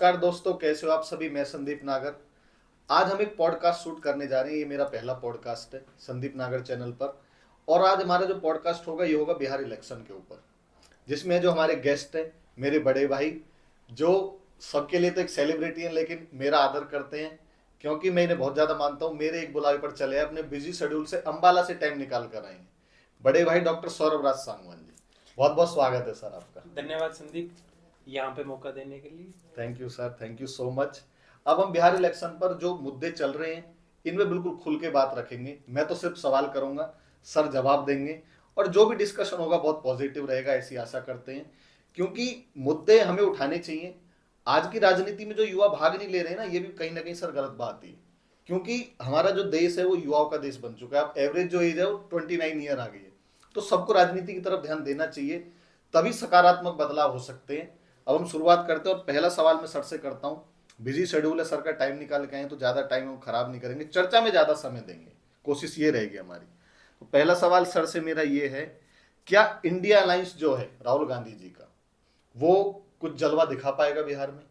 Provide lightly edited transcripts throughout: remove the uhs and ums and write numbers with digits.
नमस्कार दोस्तों, कैसे हो आप सभी। मैं संदीप नागर। आज हम एक पॉडकास्ट शूट करने जा रहे हैं। ये मेरा पहला पॉडकास्ट है संदीप नागर चैनल पर। और आज हमारा जो पॉडकास्ट होगा ये होगा बिहार इलेक्शन के ऊपर, जिसमें जो हमारे गेस्ट हैं मेरे बड़े भाई, जो सबके लिए तो एक सेलिब्रिटी है लेकिन मेरा आदर करते हैं क्योंकि मैं इन्हें बहुत ज़्यादा मानता हूँ। मेरे एक बुलावे पर चले आए, अपने बिजी शेड्यूल से अम्बाला से टाइम निकाल कर आए हैं। बड़े भाई डॉक्टर सौरभ राज सांगवान जी, बहुत बहुत स्वागत है सर आपका। धन्यवाद संदीप, यहाँ पे मौका देने के लिए। Thank you sir, thank you so much. अब हम बिहार इलेक्शन पर जो मुद्दे चल रहे हैं इनमें बिल्कुल खुल के बात रखेंगे। मैं तो सिर्फ सवाल करूंगा, सर जवाब देंगे, और जो भी डिस्कशन होगा बहुत पॉजिटिव रहेगा, ऐसी आशा करते हैं। क्योंकि मुद्दे हमें उठाने चाहिए। आज की राजनीति में जो युवा भाग नहीं ले रहे हैं ना, ये भी कहीं ना कहीं सर गलत बात है। क्योंकि हमारा जो देश है वो युवाओं का देश बन चुका है। अब एवरेज जो एज है वो 29 ईयर आ गई है। तो सबको राजनीति की तरफ ध्यान देना चाहिए, तभी सकारात्मक बदलाव हो सकते हैं। अब हम शुरुआत करते हैं और पहला सवाल मैं सर से करता हूँ। बिजी शेड्यूल है सर का, टाइम निकाल के आए तो ज़्यादा टाइम हम खराब नहीं करेंगे, चर्चा में ज़्यादा समय देंगे, कोशिश ये रहेगी हमारी। तो पहला सवाल सर से मेरा ये है, क्या इंडिया अलायंस जो है राहुल गांधी जी का, वो कुछ जलवा दिखा पाएगा बिहार में?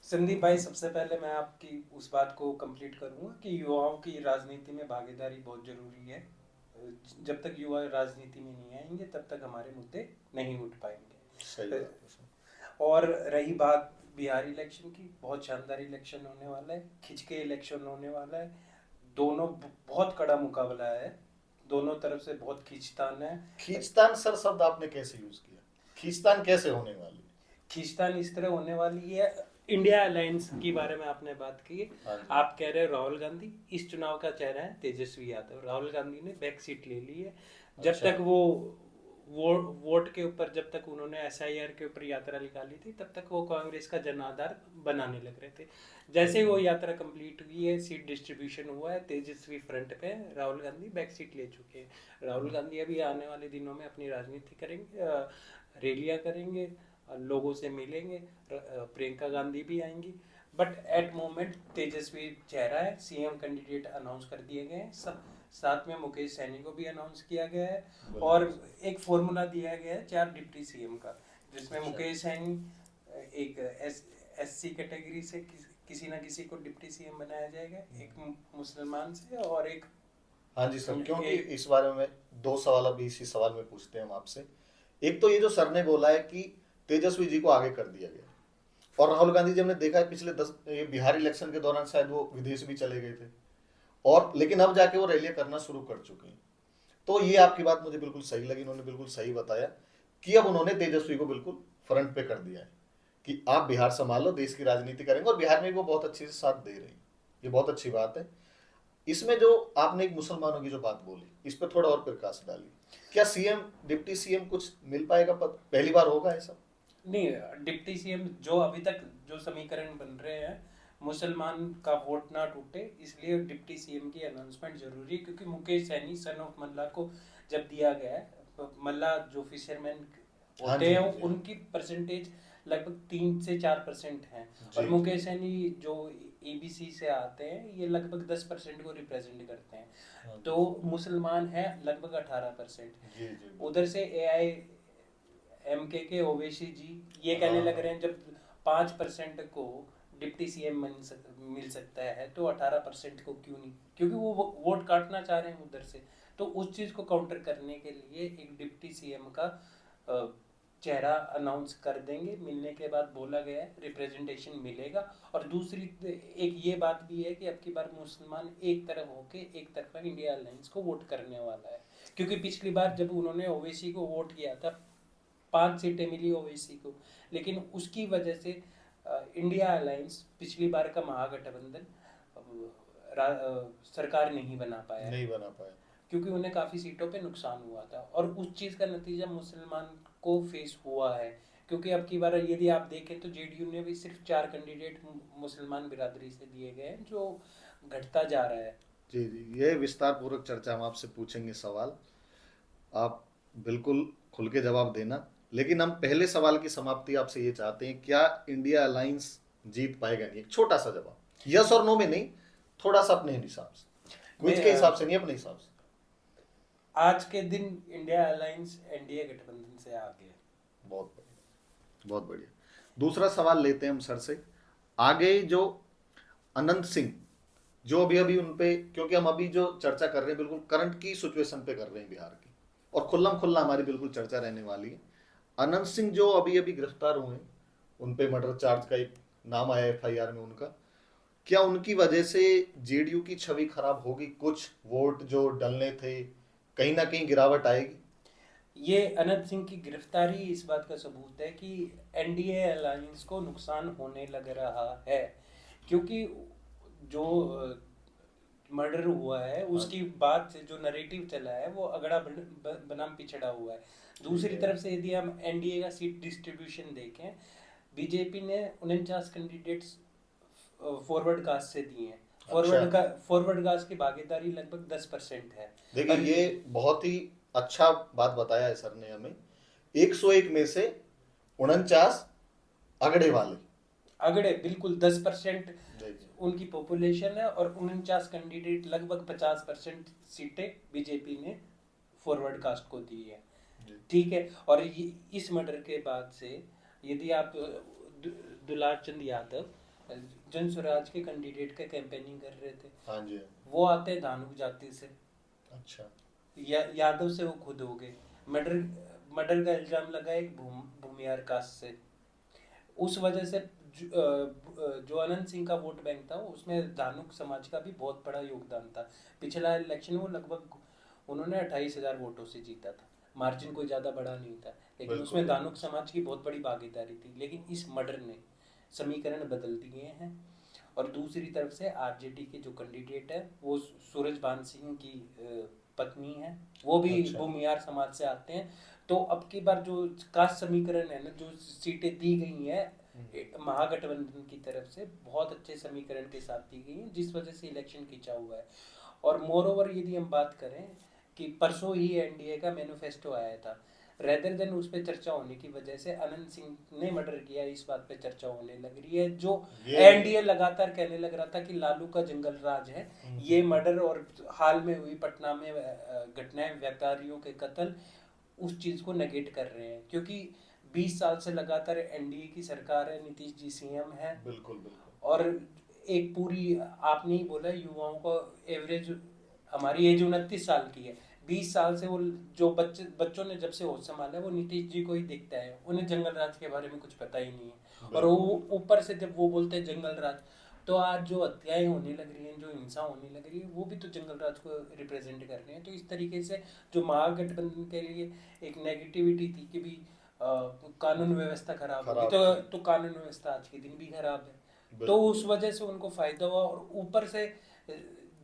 संदीप भाई, सबसे पहले मैं आपकी उस बात को कंप्लीट करूंगा कि युवाओं की राजनीति में भागीदारी बहुत जरूरी है। जब तक युवा राजनीति में नहीं आएंगे तब तक हमारे मुद्दे नहीं उठ पाएंगे। सही बात है सर। और रही बात बिहार इलेक्शन की, बहुत शानदार इलेक्शन होने वाला है, खिंच के इलेक्शन होने वाला है। दोनों बहुत कड़ा मुकाबला है, दोनों तरफ से बहुत खींचतान है। खींचतान सर शब्द आपने कैसे यूज किया? खींचतान कैसे होने वाली? खींचतान इस तरह होने वाली है। इंडिया अलायंस के बारे में आपने बात की। हाँ जी। आप कह रहे हो राहुल गांधी, इस चुनाव का चेहरा है तेजस्वी यादव। राहुल गांधी ने बैक सीट ले ली है। जब अच्छा। तक वो वोट के ऊपर, जब तक उन्होंने एसआईआर के ऊपर यात्रा निकाली थी, तब तक वो कांग्रेस का जन आधार बनाने लग रहे थे। जैसे ही वो यात्रा कंप्लीट हुई है, सीट डिस्ट्रीब्यूशन हुआ है, तेजस्वी फ्रंट पे है, राहुल गांधी बैक सीट ले चुके हैं। राहुल गांधी अभी आने वाले दिनों में अपनी राजनीति करेंगे, रैलियां करेंगे, लोगों से मिलेंगे। प्रियंका गांधी भी आएंगी। बट एट मोमेंट तेजस्वी चेहरा है, सीएम कैंडिडेट अनाउंस कर दिए गए हैं। साथ में मुकेश सैनी को भी अनाउंस किया गया है। और एक फॉर्मूला दिया गया है 4 डिप्टी सीएम का, जिसमें मुकेश सैनी एक एससी कैटेगरी से किसी ना किसी को डिप्टी सीएम बनाया जाएगा, एक मुसलमान से और एक। हाँ जी सर, क्योंकि इस बारे में 2 सवाल अभी इसी सवाल में पूछते हैं हम आपसे। एक तो ये जो सर ने बोला है कि तेजस्वी जी को आगे कर दिया गया, और राहुल गांधी जी हमने देखा है पिछले 10 ये बिहार इलेक्शन के दौरान शायद वो विदेश भी चले गए थे, और लेकिन अब जाके वो रैलियां करना शुरू कर चुके हैं। तो ये आपकी बात मुझे बिल्कुल सही लगी, उन्होंने बिल्कुल सही बताया कि अब उन्होंने तेजस्वी को बिल्कुल फ्रंट पे कर दिया है कि आप बिहार संभालो, देश की राजनीति करेंगे, और बिहार में भी वो बहुत अच्छे से साथ दे रहे हैं। ये बहुत अच्छी बात है। इसमें जो आपने एक मुसलमानों की जो बात बोली, इस पर थोड़ा और प्रकाश डालिए। क्या सीएम डिप्टी सीएम कुछ मिल पाएगा पद? पहली बार होगा ऐसा? नहीं, डिप्टी सीएम जो अभी तक जो समीकरण बन रहे हैं, मुसलमान का वोट ना टूटे, इसलिए डिप्टी सीएम की अनाउंसमेंट जरूरी है। क्योंकि मुकेश सैनी सन ऑफ मल्ला को जब दिया गया है, मल्ला जो फिशरमैन होते हैं उनकी परसेंटेज लगभग 3 से 4% है। और मुकेश सैनी जो एबीसी से आते हैं, ये लगभग 10% को रिप्रेजेंट करते हैं। तो मुसलमान है लगभग 18%। उधर से एआई एमके के ओवैसी जी ये कहने लग रहे हैं, जब 5% को डिप्टी सीएम मिल सकता है तो 18% को क्यों नहीं, क्योंकि वो वोट काटना चाह रहे हैं उधर से। तो उस चीज को काउंटर करने के लिए एक डिप्टी सीएम का चेहरा अनाउंस कर देंगे। मिलने के बाद बोला गया है रिप्रेजेंटेशन मिलेगा। और दूसरी एक ये बात भी है कि अब की बार मुसलमान एक तरफ होके एक तरफा इंडिया अलायंस को वोट करने वाला है। क्योंकि पिछली बार जब उन्होंने ओवैसी को वोट किया था, 5 सीटें मिली ओवैसी को, लेकिन उसकी वजह से इंडिया अलायंस पिछली बार का महागठबंधन सरकार नहीं बना पाया, क्योंकि उन्हें काफ़ी सीटों पे नुकसान हुआ था। और उस चीज़ का नतीजा मुसलमान को फेस हुआ है। क्योंकि अब की बार यदि आप देखें तो जेडीयू ने भी सिर्फ 4 कैंडिडेट मुसलमान बिरादरी से दिए गए हैं, जो घटता जा रहा है। जी जी, ये विस्तार पूर्वक चर्चा हम आपसे पूछेंगे सवाल, आप बिल्कुल खुल के जवाब देना। लेकिन हम पहले सवाल की समाप्ति आपसे ये चाहते हैं, क्या इंडिया अलायंस जीत पाएगा? नहीं, एक छोटा सा जवाब, यस और नो में नहीं, थोड़ा सा अपने हिसाब से, क्विज के हिसाब से नहीं, अपने हिसाब से। आज के दिन इंडिया अलायंस एनडीए गठबंधन से आगे है। बहुत बढ़िया, बहुत बढ़िया। दूसरा सवाल लेते हैं हम सर से। आगे जो अनंत सिंह, जो अभी अभी उनपे, क्योंकि हम अभी जो चर्चा कर रहे हैं बिल्कुल करंट की सिचुएशन पे कर रहे हैं बिहार की, और खुल्लम खुल्ला हमारी बिल्कुल चर्चा रहने वाली है। अनंत सिंह जो अभी अभी गिरफ्तार हुए, उन पे मर्डर चार्ज का एक नाम आया एफआईआर में उनका, क्या उनकी वजह से जेडीयू की छवि खराब होगी? कुछ वोट जो डलने थे कहीं ना कहीं गिरावट आएगी? ये अनंत सिंह की गिरफ्तारी इस बात का सबूत है कि एनडीए अलायंस को नुकसान होने लग रहा है, क्योंकि जो मर्डर हुआ है उसकी बाद से जो नरेटिव चला है वो अगड़ा बनाम पिछड़ा हुआ है। दूसरी तरफ से यदि हम एनडीए का सीट डिस्ट्रीब्यूशन देखें, बीजेपी ने 49 कैंडिडेट्स फॉरवर्ड कास्ट से दिए हैं। अच्छा, फॉरवर्ड कास्ट की भागीदारी लगभग 10% है। देखिए और ये बहुत ही अच्छा बात बताया है सर ने हमें। 101 में से 49 अगड़े वाले। अगड़े बिल्कुल 10% देखिए, उनकी पॉपुलेशन है, और 49 कैंडिडेट लगभग 50% सीटें बीजेपी ने फॉरवर्ड कास्ट को दी है। जी, ठीक है। और इस मर्डर के बाद से यदि आप दुलार चंद यादव जन स्वराज के कैंडिडेट का कैंपेनिंग कर रहे थे, हाँ जी, वो आते हैं धानुक जाति से, अच्छा, यादव से वो खुद हो गए। मर्डर मर्डर का इल्जाम लगा एक भूमियार कास्ट से। उस वजह से जो अनंत सिंह का वोट बैंक था उसमें धानुक समाज का भी बहुत बड़ा योगदान था। पिछला इलेक्शन वो लगभग उन्होंने 28,000 वोटों से जीता था, मार्जिन कोई ज़्यादा बड़ा नहीं था, लेकिन बिल्कुल उसमें बिल्कुल। धानुक समाज की बहुत बड़ी भागीदारी थी। लेकिन इस मर्डर ने समीकरण बदल दिए हैं। और दूसरी तरफ से आरजेडी के जो कैंडिडेट है वो सूरजभान सिंह की पत्नी है, वो भी अच्छा, भूमियार समाज से आते हैं। तो अब की बार जो कास्ट समीकरण है ना, जो सीटें दी गई हैं महागठबंधन की तरफ से, बहुत अच्छे समीकरण के साथ दी गई हैं, जिस वजह से इलेक्शन खींचा हुआ है। और मोर ओवर यदि हम बात करें कि परसों ही एनडीए का मैनिफेस्टो आया था, रेदर देन उस पर चर्चा होने की वजह से अनंत सिंह ने मर्डर किया इस बात पे चर्चा होने लग रही है। जो ये एनडीए लगातार कहने लग रहा था कि लालू का जंगल राज है, ये हम्म, मर्डर और हाल में हुई पटना में घटनाएं, व्यापारियों के कत्ल, उस चीज को नेगेट कर रहे हैं। क्योंकि 20 साल से लगातार एनडीए की सरकार है, नीतीश जी सीएम है, बिल्कुल बिल्कुल और एक पूरी, आपने ही बोला युवाओं को एवरेज, हमारी एज 29 साल की है, 20 साल से वो जो बच्चों ने जब से होश संभाला है वो नीतीश जी को ही दिखता है, उन्हें जंगल राज के बारे में कुछ पता ही नहीं है। और बिल्कुल वो ऊपर से जब वो बोलते हैं जंगल राज, तो आज जो हत्याएं होने लग रही हैं, जो हिंसा होने लग रही है, वो भी तो जंगल राज को रिप्रेजेंट कर रहे हैं। तो इस तरीके से जो महागठबंधन के लिए एक नेगेटिविटी थी कि भी कानून व्यवस्था खराब होगी, खराब थी, तो कानून व्यवस्था आज के दिन भी खराब है। तो बिल्कुल उस बिल्कुल। वजह से उनको फायदा हुआ। और ऊपर से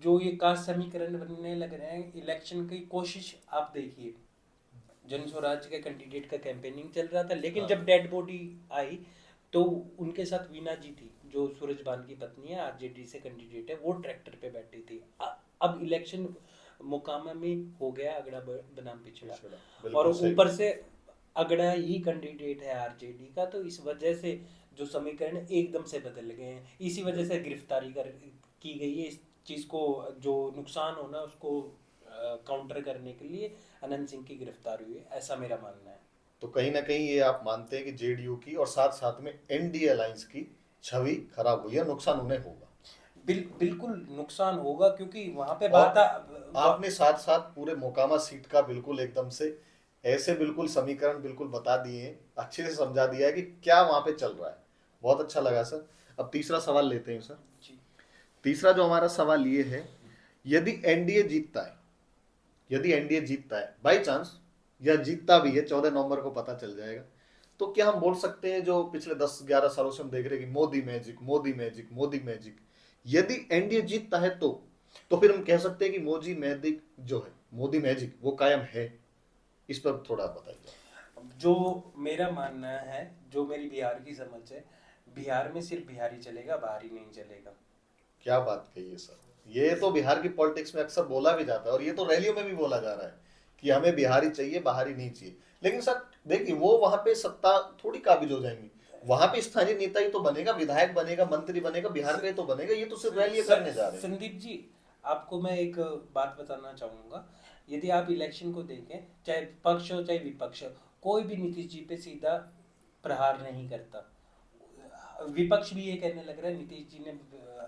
जो ये कास्ट समीकरण बनने लग रहे हैं, इलेक्शन की कोशिश आप देखिए, जन स्वराज के कैंडिडेट का कैंपेनिंग चल रहा था, लेकिन हाँ, जब डेड बॉडी आई तो उनके साथ वीना जी थी, जो सूरजबान की पत्नी है, आरजेडी से कैंडिडेट है, वो ट्रैक्टर पे बैठी थी। अब इलेक्शन मोकामा में हो गया अगड़ा बनाम पिछड़ा, पिछड़ा, और बिल्कुल सही ऊपर बात। से अगड़ा ही कैंडिडेट है आरजेडी का, तो इस वजह से जो समीकरण एकदम से बदल गए हैं। इसी वजह से गिरफ्तारी की गई है। इस चीज़ को, जो नुकसान होना उसको काउंटर करने के लिए अनंत सिंह की गिरफ्तारी हुई है, ऐसा मेरा मानना है। तो कहीं ना कहीं ये आप मानते हैं कि जेडीयू की और साथ साथ में एनडीए अलायंस की छवि खराब हुई है, नुकसान उन्हें होगा? बिल्कुल नुकसान होगा, क्योंकि वहां पे और बात आपने साथ साथ पूरे मोकामा सीट का बिल्कुल एकदम से ऐसे बिल्कुल समीकरण बिल्कुल बता दिए हैं, अच्छे से समझा दिया है कि क्या वहां पे चल रहा है। बहुत अच्छा लगा सर। अब तीसरा सवाल लेते हैं सर। जी। तीसरा जो हमारा सवाल ये है, यदि एनडीए जीतता है, यदि एनडीए जीतता है बाई चांस, या जीतता भी है, 14 नवंबर को पता चल जाएगा, तो क्या हम बोल सकते हैं जो पिछले 10-11 सालों से हम देख रहे हैं कि Modi magic, Modi magic, Modi magic, यदि एनडीए जीतता है तो फिर हम कह सकते हैं कि मोदी मैजिक जो है, मोदी मैजिक वो कायम है? इस पर थोड़ा बताइए। जो मेरा मानना है, जो मेरी बिहार की समझ है, बिहार में सिर्फ बिहारी चलेगा, बाहरी नहीं चलेगा। क्या बात कही है सर। ये तो बिहार की पॉलिटिक्स में अक्सर बोला भी जाता है, और ये तो रैलियों में भी बोला जा रहा है कि हमें बिहारी चाहिए, बाहरी नहीं चाहिए। लेकिन सर देखिए, वो वहां पे सत्ता थोड़ी काबिज हो जाएंगी। वहां पे स्थानीय नेता ही तो बनेगा, विधायक बनेगा, मंत्री बनेगा, बिहार का ही तो बनेगा। ये तो सिर्फ रैली करने जा रहे हैं। संदीप जी, आपको मैं एक बात बताना चाहूँगा। यदि आप इलेक्शन को देखें, चाहे पक्ष हो चाहे विपक्ष हो, कोई भी नीतीश जी पे सीधा प्रहार नहीं करता। विपक्ष भी ये कहने लग रहा है नीतीश जी ने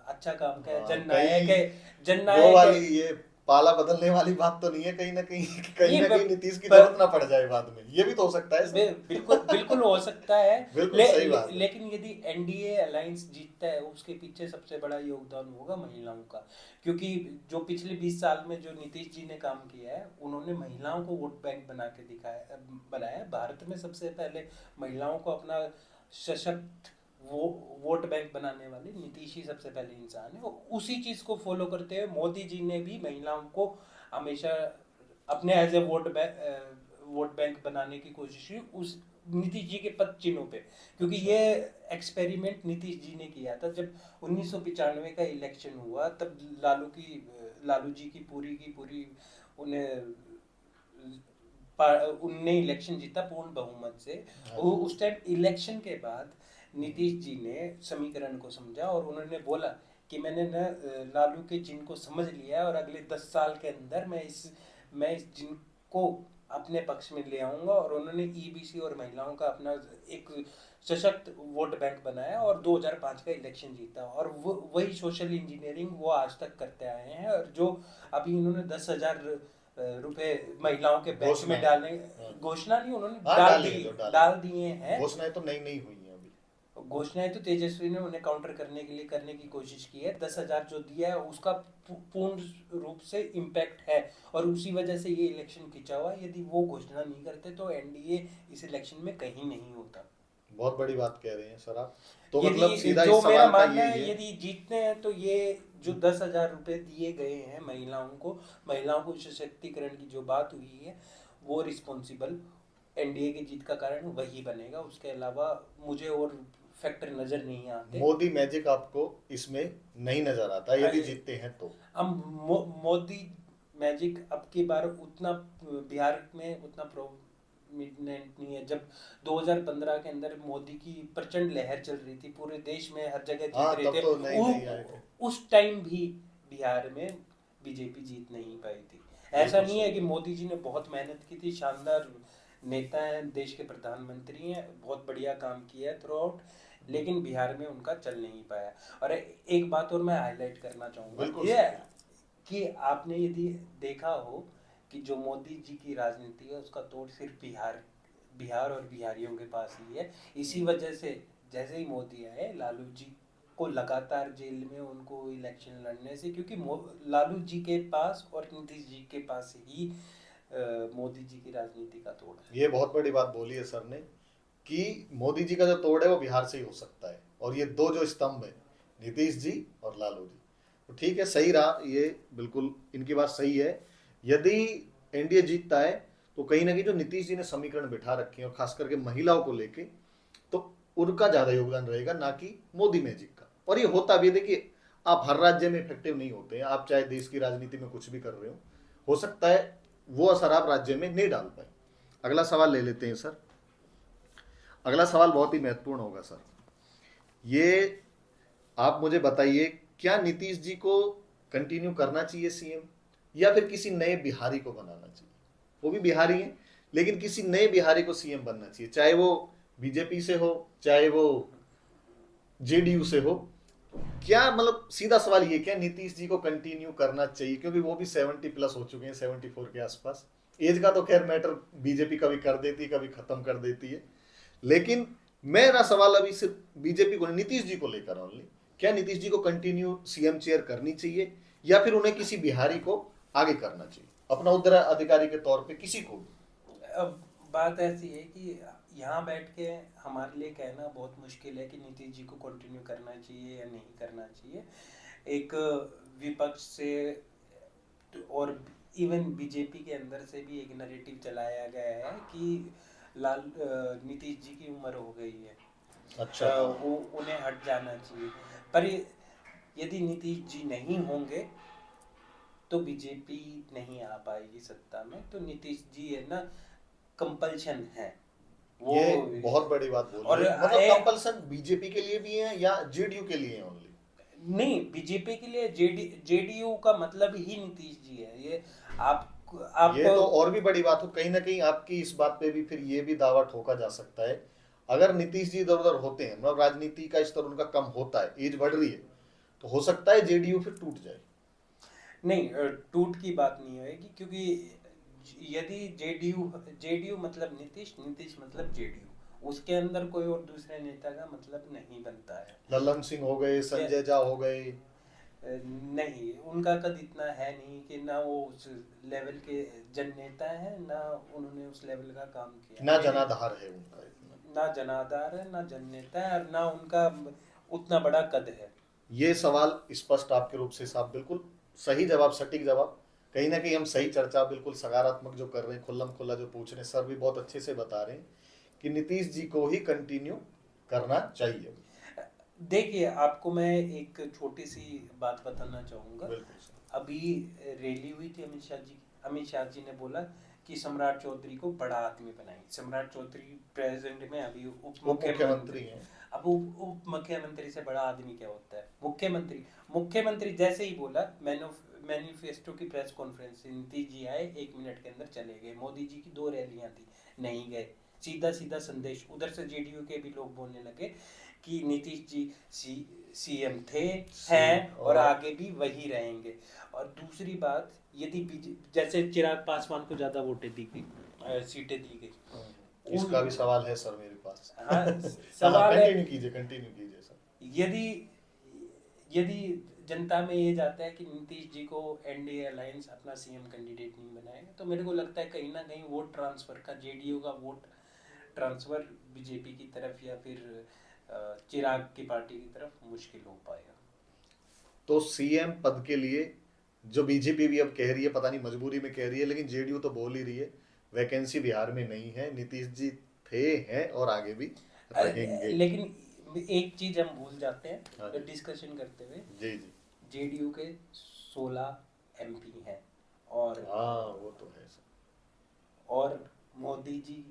अच्छा काम किया, हाँ, जननायक है, वो जननायक है। वाली ये पाला बदलने वाली बात तो नहीं है कहीं ना कहीं, कहीं ये ना ब- कहीं नीतीश की ब- जरूरत ना पड़ जाए बाद में, ये भी तो हो सकता है सर। बिल्कुल बिल्कुल हो सकता है। बिल्कुल सही बात है। लेकिन यदि एनडीए अलायंस जीतता है, उसके पीछे सबसे बड़ा योगदान होगा महिलाओं का, क्योंकि जो पिछले 20 साल में जो नीतीश जी ने काम किया है, उन्होंने महिलाओं को वोट बैंक बना के दिखाया, बनाया। भारत में सबसे पहले महिलाओं को अपना सशक्त वो वोट बैंक बनाने वाले नीतीश ही सबसे पहले इंसान है। और उसी चीज को फॉलो करते हुए मोदी जी ने भी महिलाओं को हमेशा अपने एज ए वोट बैंक बनाने की कोशिश की, उस नीतीश जी के पद चिन्हों पे। क्योंकि ये एक्सपेरिमेंट नीतीश जी ने किया था जब 1995 का इलेक्शन हुआ, तब लालू जी की पूरी उन्हें उनने इलेक्शन जीता पूर्ण बहुमत से। उस टाइम इलेक्शन के बाद नीतीश जी ने समीकरण को समझा और उन्होंने बोला कि मैंने न लालू के जिन को समझ लिया है और अगले 10 साल के अंदर मैं इस जिन को अपने पक्ष में ले आऊंगा। और उन्होंने ईबीसी और महिलाओं का अपना एक सशक्त वोट बैंक बनाया और 2005 का इलेक्शन जीता। और वही सोशल इंजीनियरिंग वो आज तक करते आए हैं। और जो अभी इन्होंने 10,000 रुपए महिलाओं के बैंक में डालने, घोषणा नहीं, उन्होंने डाल दिए हैं। घोषणाएं तो नई नई हुई हैं अभी। घोषणाएं तो तेजस्वी ने उन्हें काउंटर करने के लिए करने की कोशिश की है। 10,000 जो दिया है उसका पूर्ण रूप से इम्पैक्ट है और उसी वजह से ये इलेक्शन खिंचा हुआ है। यदि वो घोषणा नहीं करते तो एनडीए इस इलेक्शन में कहीं नहीं होता। बहुत बड़ी बात कह रहे हैं सर आप। तो यदि मतलब सीधा जो इस मेरा सवाल का मानना ये है, यदि जीतते हैं तो ये जो 10,000 रुपए दिए गए हैं महिलाओं को सशक्तिकरण की जो बात हुई है, वो रिस्पॉन्सिबल एनडीए की जीत का कारण वही बनेगा। उसके अलावा मुझे और फैक्टर नजर नहीं आते। मोदी मैजिक आपको इसमें नहीं नजर आता यदि जीतते हैं तो? अब मोदी मैजिक अब की बार उतना बिहार में उतना प्रोमिनेंट नहीं है। जब 2015 के अंदर मोदी की प्रचंड लहर चल रही थी, पूरे देश में हर जगह जीत रहे तब थे, तो नहीं आए थे। उस टाइम भी बिहार में बीजेपी जीत नहीं पाई थी। ऐसा नहीं है कि मोदी जी ने बहुत मेहनत की थी, शानदार नेता हैं, देश के प्रधानमंत्री हैं, बहुत बढ़िया काम किया है थ्रू आउट, लेकिन बिहार में उनका चल नहीं पाया। और एक बात और मैं हाईलाइट करना चाहूँगा, ये कि आपने यदि देखा हो कि जो मोदी जी की राजनीति है उसका तोड़ सिर्फ बिहार और बिहारियों के पास ही है। इसी वजह से जैसे ही मोदी आए, लालू जी को लगातार जेल में उनको इलेक्शन लड़ने से, क्योंकि लालू जी के पास और नीतीश जी के पास ही मोदी जी की राजनीति का तोड़ है। ये बहुत बड़ी बात बोली है सर ने कि मोदी जी का जो तोड़ है वो बिहार से ही हो सकता है, और ये दो जो स्तंभ है नीतीश जी और लालू जी, तो ठीक है, सही रहा, ये बिल्कुल इनकी बात सही है। यदि एनडीए जीतता है तो कहीं ना कहीं जो नीतीश जी ने समीकरण बिठा रखे हैं और खास करके महिलाओं को लेके, तो उनका ज्यादा योगदान रहेगा ना कि मोदी मैजिक का। और ये होता भी है, देखिए आप हर राज्य में इफेक्टिव नहीं होते हैं, आप चाहे देश की राजनीति में कुछ भी कर रहे हो सकता है वो असर आप राज्य में नहीं डाल पाए। अगला सवाल ले लेते हैं सर। अगला सवाल बहुत ही महत्वपूर्ण होगा सर। ये आप मुझे बताइए, क्या नीतीश जी को कंटिन्यू करना चाहिए सीएम, या फिर किसी नए बिहारी को बनाना चाहिए? वो भी बिहारी हैं, लेकिन किसी नए बिहारी को सीएम बनना चाहिए, चाहे वो बीजेपी से हो चाहे वो जेडीयू से हो। क्या मतलब सीधा सवाल ये, क्या नीतीश जी को कंटिन्यू करना चाहिए? क्योंकि वो भी 70+ हो चुके हैं, 74 के आसपास। एज का तो खैर मैटर बीजेपी कभी कर देती है कभी खत्म कर देती है, लेकिन मेरा सवाल अभी सिर्फ बीजेपी को, नीतीश जी को लेकर ओनली, क्या नीतीश जी को कंटिन्यू सीएम चेयर करनी चाहिए, या फिर उन्हें किसी बिहारी को आगे करना चाहिए अपना उत्तराधिकारी के तौर पे, किसी को भी? अब बात ऐसी है कि यहाँ बैठ के हमारे लिए कहना बहुत मुश्किल है कि नीतीश जी को कंटिन्यू करना चाहिए या नहीं करना चाहिए। एक विपक्ष से और इवन बीजेपी के अंदर से भी एक नैरेटिव चलाया गया है कि नीतीश जी की उम्र हो गई है, अच्छा, वो उन्हें हट जाना चाहिए। पर यदि नीतीश जी नहीं होंगे तो बीजेपी नहीं आ पाएगी सत्ता में। तो नीतीश जी है ना, कंपल्शन है वो। ये बहुत बड़ी बात बोली और है। मतलब कंपल्सन बीजेपी के लिए भी है या जेडीयू के लिए है ओनली? नहीं, बीजेपी के लिए जेडीयू का मतलब ही नीतीश जी है। ये आप ये तो और भी बड़ी बात हो, कहीं ना कहीं आपकी इस बात पे भी फिर ये भी दावा ठोका जा सकता है, अगर नीतीश जी इधर उधर होते हैं, मतलब राजनीति का स्तर उनका कम होता है, एज बढ़ रही है, तो हो सकता है जेडीयू फिर टूट जाए। नहीं, टूट की बात नहीं होगी, क्योंकि यदि जेडीयू जेडीयू मतलब नीतीश, नीतीश मतलब जेडीयू, उसके अंदर कोई और दूसरे नेता का मतलब नहीं बनता है। ललन सिंह हो गए, संजय झा हो गए। नहीं, उनका कद इतना है नहीं कि ना वो उस लेवल के जन नेता है, ना उन्होंने उस लेवल का काम किया ना मेरे। जनाधार है उनका इतना। ना जनाधार है, ना जन नेता है, और ना उनका उतना बड़ा कद है। ये सवाल स्पष्ट आपके रूप से साहब, बिल्कुल सही जवाब, सटीक जवाब। कहीं ना कहीं हम सही चर्चा बिल्कुल सकारात्मक जो कर रहे हैं, खुल्लम खुल्ला जो पूछ रहे हैं, सर भी बहुत अच्छे से बता रहे हैं कि नीतीश जी को ही कंटिन्यू करना चाहिए। देखिए, आपको मैं एक छोटी सी बात बताना चाहूँगा। बिल्कुल सर। अभी रैली हुई थी अमित शाह जी, अमित शाह जी ने बोला कि सम्राट चौधरी को बड़ा आदमी बनाएंगे। सम्राट चौधरी प्रेजेंट में अभी उप उप मुख्यमंत्री मुख्यमंत्री हैं। अब उप मुख्यमंत्री से बड़ा आदमी क्या होता है? मुख्यमंत्री। मुख्यमंत्री जैसे ही बोला, मैनिफेस्टो की प्रेस कॉन्फ्रेंस, नीतीश जी आए, 1 मिनट के अंदर चले गए। मोदी जी की 2 रैलियां थी, नहीं गए। सीधा सीधा संदेश उधर से जेडीयू के भी लोग बोलने लगे कि नीतीश जी सीएम थे, हैं और आगे भी वही रहेंगे। और दूसरी बात, यदि जैसे चिराग पासवान को ज्यादा वोटें दी गई, सीटें दी गई, इसका भी सवाल है सर मेरे पास। हाँ, हाँ, सवाल है। कंटिन्यू कीजिए सर। यदि यदि जनता में ये जाता है कि नीतीश जी को एनडीए अलायंस अपना सीएम कैंडिडेट नहीं बनाएगा, तो मेरे को लगता है कहीं ना कहीं वोट ट्रांसफर का, जेडीयू का वोट ट्रांसफर बीजेपी की तरफ या फिर चिराग की पार्टी की तरफ मुश्किल हो पाएगा। तो सीएम पद के लिए जो बीजेपी भी अब कह रही है, पता नहीं मजबूरी में कह रही है, लेकिन जेडीयू तो बोल ही रही है वैकेंसी बिहार में नहीं है, नीतीश जी थे, हैं और आगे भी रहेंगे। लेकिन एक चीज हम भूल जाते हाँ हैं जी। डिस्कशन करते हुए, जी जी। जेडीयू के 16 एमपी हैं, और हाँ वो तो है सर। और मोदी जी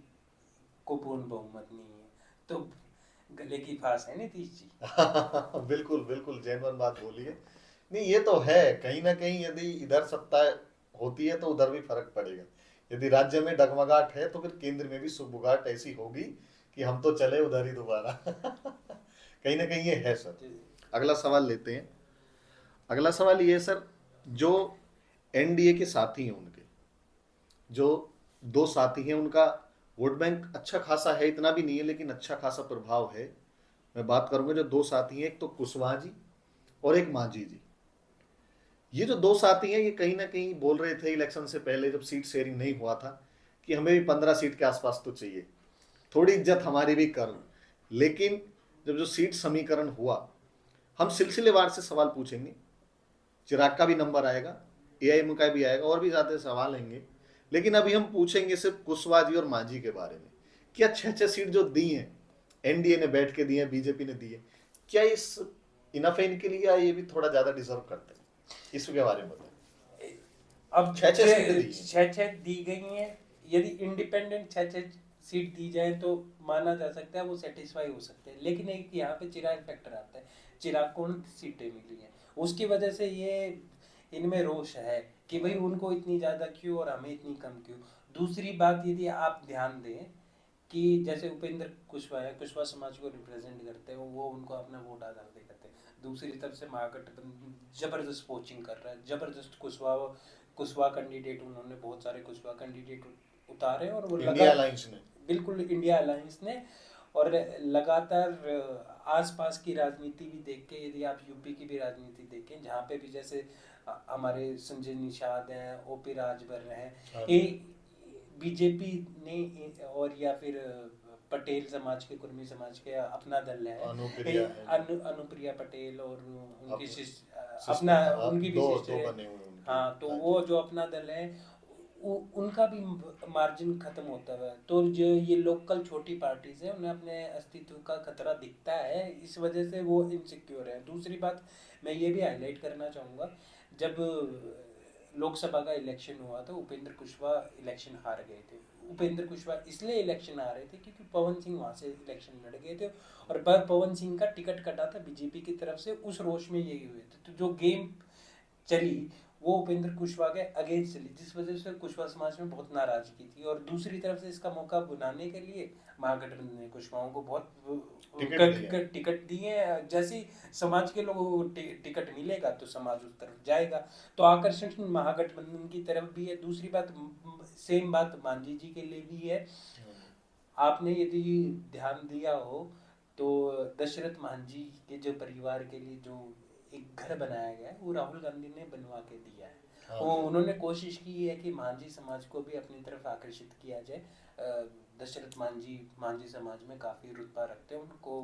को पूर्ण बहुमत नहीं है, तो गले की फांस है नीतीश जी। बिल्कुल बिल्कुल जेन्युइन बात बोली है। नहीं ये तो है, कहीं ना कहीं यदि इधर सत्ता होती है तो उधर भी फर्क पड़ेगा। यदि राज्य में डगमगाहट है तो फिर केंद्र में भी सुगबुगाहट ऐसी होगी कि हम तो चले उधर ही दोबारा। कहीं ना कहीं ये है सर। अगला सवाल लेते हैं। अगला सवाल ये है सर, जो एनडीए के साथी हैं उनके, जो 2 साथी हैं उनका वोट बैंक अच्छा खासा है, इतना भी नहीं है लेकिन अच्छा खासा प्रभाव है। मैं बात करूंगा जो 2 साथी हैं, एक तो कुशवाहा जी और एक मांझी जी। ये जो 2 साथी हैं ये कहीं ना कहीं बोल रहे थे इलेक्शन से पहले, जब सीट शेयरिंग नहीं हुआ था, कि हमें भी 15 सीट के आसपास तो चाहिए, थोड़ी इज्जत हमारी भी कर। लेकिन जब जो सीट समीकरण हुआ, हम सिलसिलेवार से सवाल पूछेंगे, चिराग का भी नंबर आएगा, एआईएम का भी आएगा और भी ज्यादा सवाल आएंगे, लेकिन अभी हम पूछेंगे सिर्फ कुशवाहा जी और मांझी के बारे में। क्या 6-6 सीट जो दी हैं, एनडीए ने बैठ के दी है, बीजेपी ने दी है, क्या इस इनफ है इनके लिए, या ये भी थोड़ा ज्यादा डिजर्व करते हैं? इसके बारे में बताएं। अब 6-6 दी गई हैं। यदि इंडिपेंडेंट 6-6 सीट दी जाए तो माना जा सकता है वो सेटिस्फाई हो सकते हैं, लेकिन एक यहाँ पे चिराग फैक्टर आता है। चिराग को सीटें मिली हैं, उसकी वजह से ये इनमें रोष है कि भाई उनको इतनी ज़्यादा क्यों और हमें इतनी कम क्यों। दूसरी बात, यदि आप ध्यान दें कि जैसे उपेंद्र कुशवाहा है, कुशवाहा समाज को रिप्रेजेंट करते हैं, वो उनको अपना वोट आधार दिखाते हैं। दूसरी तरफ से महागठबंधन जबरदस्त पोचिंग कर रहा है, जबरदस्त कुशवाहा कैंडिडेट, उन्होंने बहुत सारे कुशवाहा कैंडिडेट उतारे, और वो इंडिया अलायंस ने। बिल्कुल इंडिया अलायंस ने। और लगातार आसपास की राजनीति भी देख के, यदि आप यूपी की भी राजनीति देखें, जहाँ पे भी जैसे हमारे संजय निषाद हैं, ओपी राजभर हैं, ये बीजेपी ने, और या फिर पटेल समाज के, कुर्मी समाज के अपना दल है, अनुप्रिया पटेल, और उनकी अपना उनकी भी सिस्टर। हाँ, तो वो जो अपना दल है उनका भी मार्जिन खत्म होता है, तो जो ये लोकल छोटी पार्टीज है उन्हें अपने अस्तित्व का खतरा दिखता है, इस वजह से वो इनसिक्योर है। दूसरी बात मैं ये भी हाईलाइट करना चाहूँगा, जब लोकसभा का इलेक्शन हुआ तो उपेंद्र कुशवाहा इलेक्शन हार गए थे। उपेंद्र कुशवाहा इसलिए इलेक्शन हार रहे थे क्योंकि पवन सिंह वहाँ से इलेक्शन लड़ गए थे, और पवन सिंह का टिकट कटा था बीजेपी की तरफ से, उस रोष में यही हुए थे। तो जो गेम चली वो उपेंद्र कुशवाहा के अगेंस्ट चली, जिस वजह से कुशवाहा समाज में बहुत नाराजगी थी। और दूसरी तरफ से इसका मौका बनाने के लिए महागठबंधन ने कुशवाहाओं को बहुत टिकट दिए। जैसे ही समाज के लोगों को टिकट मिलेगा तो समाज उस तरफ जाएगा, तो आकर्षण महागठबंधन की तरफ भी है। दूसरी बात, सेम बात मांझी जी के लिए भी है। आपने यदि ध्यान दिया हो तो दशरथ मांझी के जो परिवार के लिए जो एक घर बनाया गया है, वो राहुल गांधी ने बनवा के दिया है। वो उन्होंने कोशिश की है कि मांझी समाज को भी अपनी तरफ आकर्षित किया जाए। दशरथ मांझी समाज में काफ़ी रुतबा रखते हैं, उनको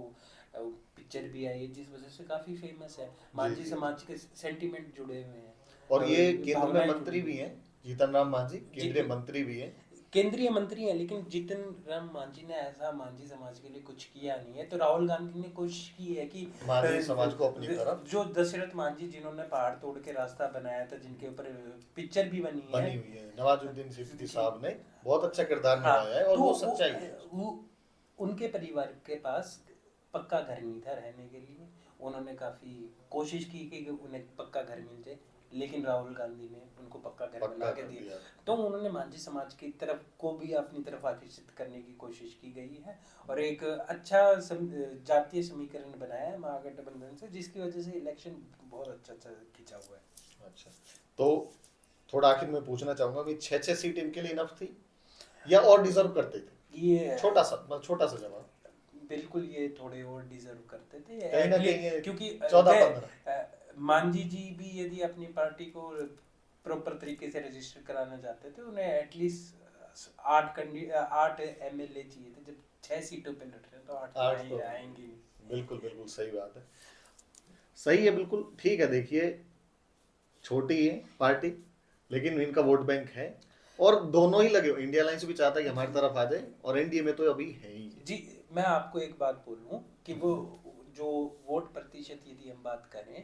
पिक्चर भी आई है जिस वजह से काफ़ी फेमस है। मांझी समाज के सेंटिमेंट जुड़े हुए हैं और ये केंद्र में मंत्री भी हैं, जीतन राम मांझी केंद्रीय मंत्री भी हैं, केंद्रीय मंत्री हैं। लेकिन जीतन राम मांझी ने ऐसा मांझी समाज के लिए कुछ किया नहीं है। तो राहुल गांधी ने कोशिश की है कि मांझी समाज को अपनी तरफ, जो दशरथ मांझी जिन्होंने पहाड़ तोड़ के रास्ता बनाया था, जिनके ऊपर पिक्चर भी बनी हुई है, नवाजुद्दीन सिद्दीकी साहब ने बहुत अच्छा किरदार निभाया है और तो वो सच्चाई है। उनके परिवार के पास पक्का घर नहीं था रहने के लिए। उन्होंने काफ़ी कोशिश की कि उन्हें पक्का घर मिल जाए, लेकिन राहुल गांधी ने उनको पक्का घर बना के दिया। तो उन्होंने मांझी समाज की तरफ को भी अपनी तरफ आकर्षित करने की कोशिश की गई है और एक अच्छा जातीय समीकरण बनाया है महागठबंधन से, जिसकी वजह से इलेक्शन बहुत अच्छा खिंचा हुआ है। अच्छा, तो थोड़ा आखिर में पूछना चाहूंगा कि 6 सीट इनके लिए इनफ थी या और डिजर्व करते थे? ये छोटा सा जवाब। बिल्कुल, ये थोड़े और डिजर्व करते थे कहीं ना कहीं, क्योंकि 14-15 मांझी जी भी यदि अपनी पार्टी को प्रॉपर तरीके से रजिस्टर कराना चाहते थे, उन्हें एटलीस्ट 8 MLA चाहिए थे। जब 6 सीटों पे लड़ रहे हैं तो 8 तो आएंगे नहीं। बिल्कुल सही बात है, सही है, बिल्कुल ठीक है। देखिए, छोटी है पार्टी लेकिन इनका वोट बैंक है और दोनों ही लगे। इंडिया अलायंस भी चाहता है कि हमारी तरफ आ जाए और एनडीए में तो अभी है ही जी। मैं आपको एक बात बोलूं कि वो जो वोट प्रतिशत यदि हम बात करें,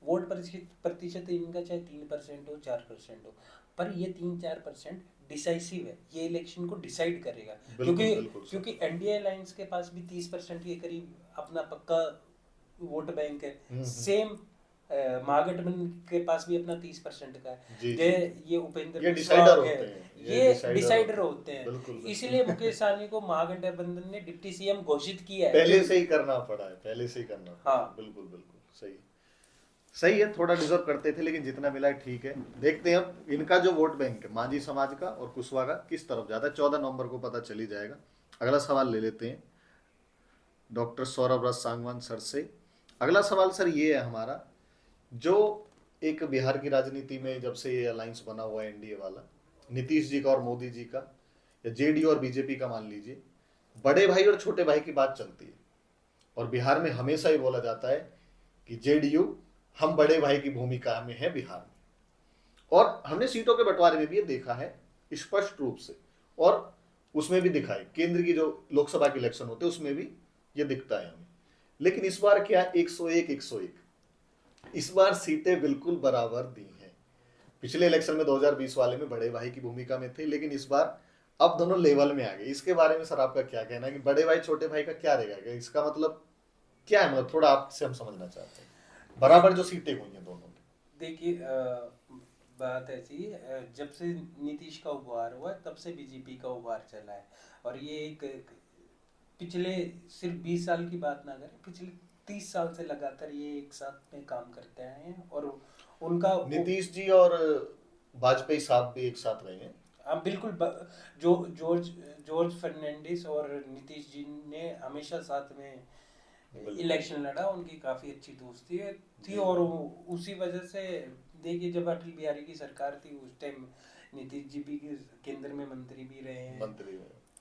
वोट प्रतिशत इनका चाहे 3% हो 4% हो, पर ये 3-4% डिसाइसिव है। ये इलेक्शन को डिसाइड करेगा, क्योंकि एनडीए अलायंस के पास भी 30% के करीब अपना पक्का वोट बैंक है। सेम महागठबंधन के पास भी अपना 30% का है। ये उपेंद्र ये डिसाइडर होते हैं। इसीलिए मुकेश सहनी को महागठबंधन ने डिप्टी सीएम घोषित किया है। पहले से ही करना पड़ा है, हाँ, बिल्कुल सही है। थोड़ा डिजर्व करते थे लेकिन जितना मिला है ठीक है। देखते हैं अब इनका जो वोट बैंक है मांझी समाज का और कुशवाहा का किस तरफ जाता है। 14 नवंबर को पता चल ही जाएगा। अगला सवाल ले लेते हैं डॉक्टर सौरभ राज सांगवान सर से। अगला सवाल सर ये है हमारा, जो एक बिहार की राजनीति में जब से ये अलायंस बना हुआ है एनडीए वाला, नीतीश जी का और मोदी जी का, या जेडीयू और बीजेपी का मान लीजिए, बड़े भाई और छोटे भाई की बात चलती है और बिहार में हमेशा ही बोला जाता है कि जेडीयू हम बड़े भाई की भूमिका में है बिहार में। और हमने सीटों के बंटवारे में भी ये देखा है स्पष्ट रूप से, और उसमें भी दिखा है केंद्र की जो लोकसभा के इलेक्शन होते हैं उसमें भी ये दिखता है हमें। लेकिन इस बार क्या 101 इस बार सीटें बिल्कुल बराबर दी हैं। पिछले इलेक्शन में 2020 वाले में बड़े भाई की भूमिका में थे, लेकिन इस बार अब दोनों लेवल में आ गए। इसके बारे में सर आपका क्या कहना है कि बड़े भाई छोटे भाई का क्या रहेगा? इसका मतलब क्या है? मतलब थोड़ा आपसे हम समझना चाहते हैं, बराबर जो सीटें हुई हैं दोनों की। देखिए, बात ऐसी है, जब से नीतीश का उभार हुआ तब से बीजेपी का उभार चला है। और ये एक पिछले सिर्फ 20 साल की बात ना करें, पिछले 30 साल से लगातार ये एक साथ में काम करते आए हैं। और उनका नीतीश जी और वाजपेयी साहब भी एक साथ रहे हैं। हाँ बिल्कुल। जो जॉर्ज फर्नांडिस और नीतीश जी ने हमेशा साथ में इलेक्शन लड़ा। उनकी काफ़ी अच्छी दोस्ती थी और उसी वजह से देखिए, जब अटल बिहारी की सरकार थी उस टाइम नीतीश जी भी केंद्र में मंत्री भी रहे हैं।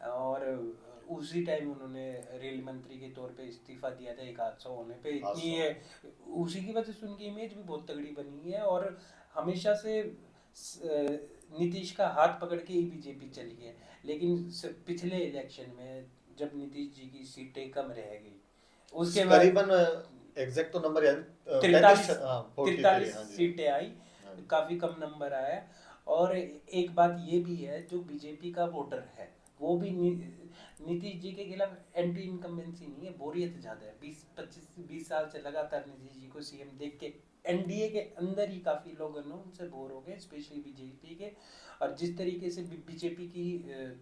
और उसी टाइम उन्होंने रेल मंत्री के तौर पे इस्तीफा दिया था एक हादसा होने पे। इतनी है, उसी की वजह से उनकी इमेज भी बहुत तगड़ी बनी है। और हमेशा से नीतीश का हाथ पकड़ के ही बीजेपी चली है। लेकिन पिछले इलेक्शन में जब नीतीश जी की सीटें कम रह गई, उसके बाद करीबन एग्जैक्ट तो नंबर 43 सीटें आई, काफी कम नंबर आया। और एक बात ये भी है, जो बीजेपी का वोटर है वो भी नीतीश जी के खिलाफ एंटी इनकम्बेंसी नहीं है, बोरियत ज़्यादा है। 20 साल से लगातार नीतीश जी को सीएम देख के एनडीए के अंदर ही काफ़ी लोग हैं उनसे बोर हो गए, स्पेशली बीजेपी के। और जिस तरीके से बीजेपी की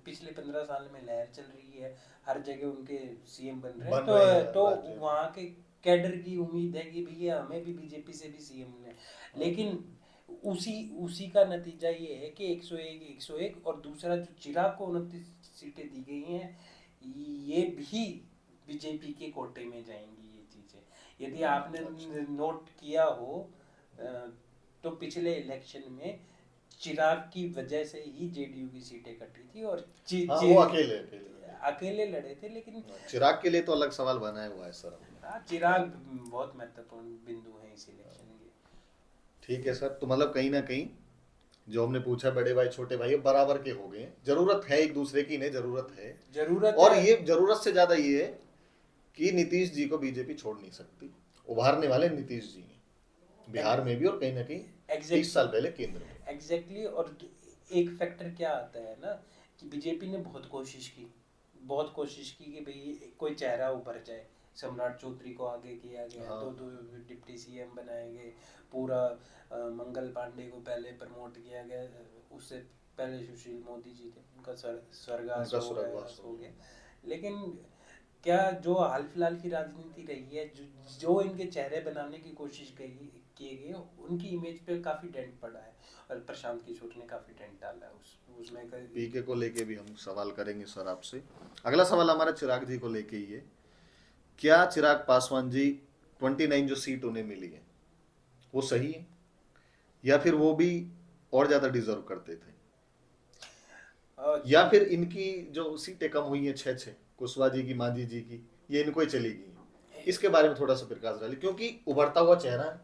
पिछले 15 साल में लहर चल रही है, हर जगह उनके सीएम बन रहे हैं, तो वहाँ के कैडर की उम्मीद है कि भैया हमें भी बीजेपी से भी सीएम मिले। लेकिन उसी उसी का नतीजा ये है कि 101 और दूसरा जो चिराग को 29 सीटें दी गई हैं, ये भी बीजेपी के कोटे में जाएंगी ये चीज़ें। यदि आपने नोट किया हो तो पिछले इलेक्शन में चिराग की वजह से ही जेडीयू की सीटें कटी थी, और वो अकेले लड़े थे। लेकिन चिराग के लिए तो अलग सवाल बनाया हुआ है सर। चिराग बहुत महत्वपूर्ण बिंदु है इस इलेक्शन के। ठीक है सर, तो मतलब कहीं ना कहीं जो हमने पूछा बड़े भाई छोटे भाई बराबर के हो गए, जरूरत है एक दूसरे की, इन्हें जरूरत और ये जरूरत से ज्यादा ये है कि नीतीश जी को बीजेपी छोड़ नहीं सकती। उभारने वाले नीतीश जी हैं बिहार में भी और कहीं ना कहीं 30 साल पहले केंद्र में। एग्जैक्टली। और एक फैक्टर क्या आता है ना कि बीजेपी ने बहुत कोशिश की कि भाई कोई चेहरा उभर जाए। सम्राट चौधरी को आगे किया गया, हाँ। दो डिप्टी सीएम बनाए गए, पूरा मंगल पांडे को पहले प्रमोट किया गया, उससे पहले सुशील मोदी जी थे, उनका स्वर्गवास हो गया। लेकिन क्या जो हाल फिलहाल की राजनीति रही है, जो इनके चेहरे बनाने की कोशिश किए गए, उनकी इमेज पे काफ़ी डेंट पड़ा है। और प्रशांत किशोर ने काफ़ी डेंट डाला है उसमें। पीके को लेके भी हम सवाल करेंगे सर आपसे। अगला सवाल हमारा चिराग जी को लेके ही है। क्या चिराग पासवान जी 29 जो सीट उन्हें मिली है वो सही है, या फिर वो भी और ज्यादा डिजर्व करते थे, या फिर इनकी जो सीटें कम हुई हैं 6 कुशवाहा जी की, मांझी जी की, ये इनको ही चली गई? इसके बारे में थोड़ा सा प्रकाश डालिए, क्योंकि उभरता हुआ चेहरा है।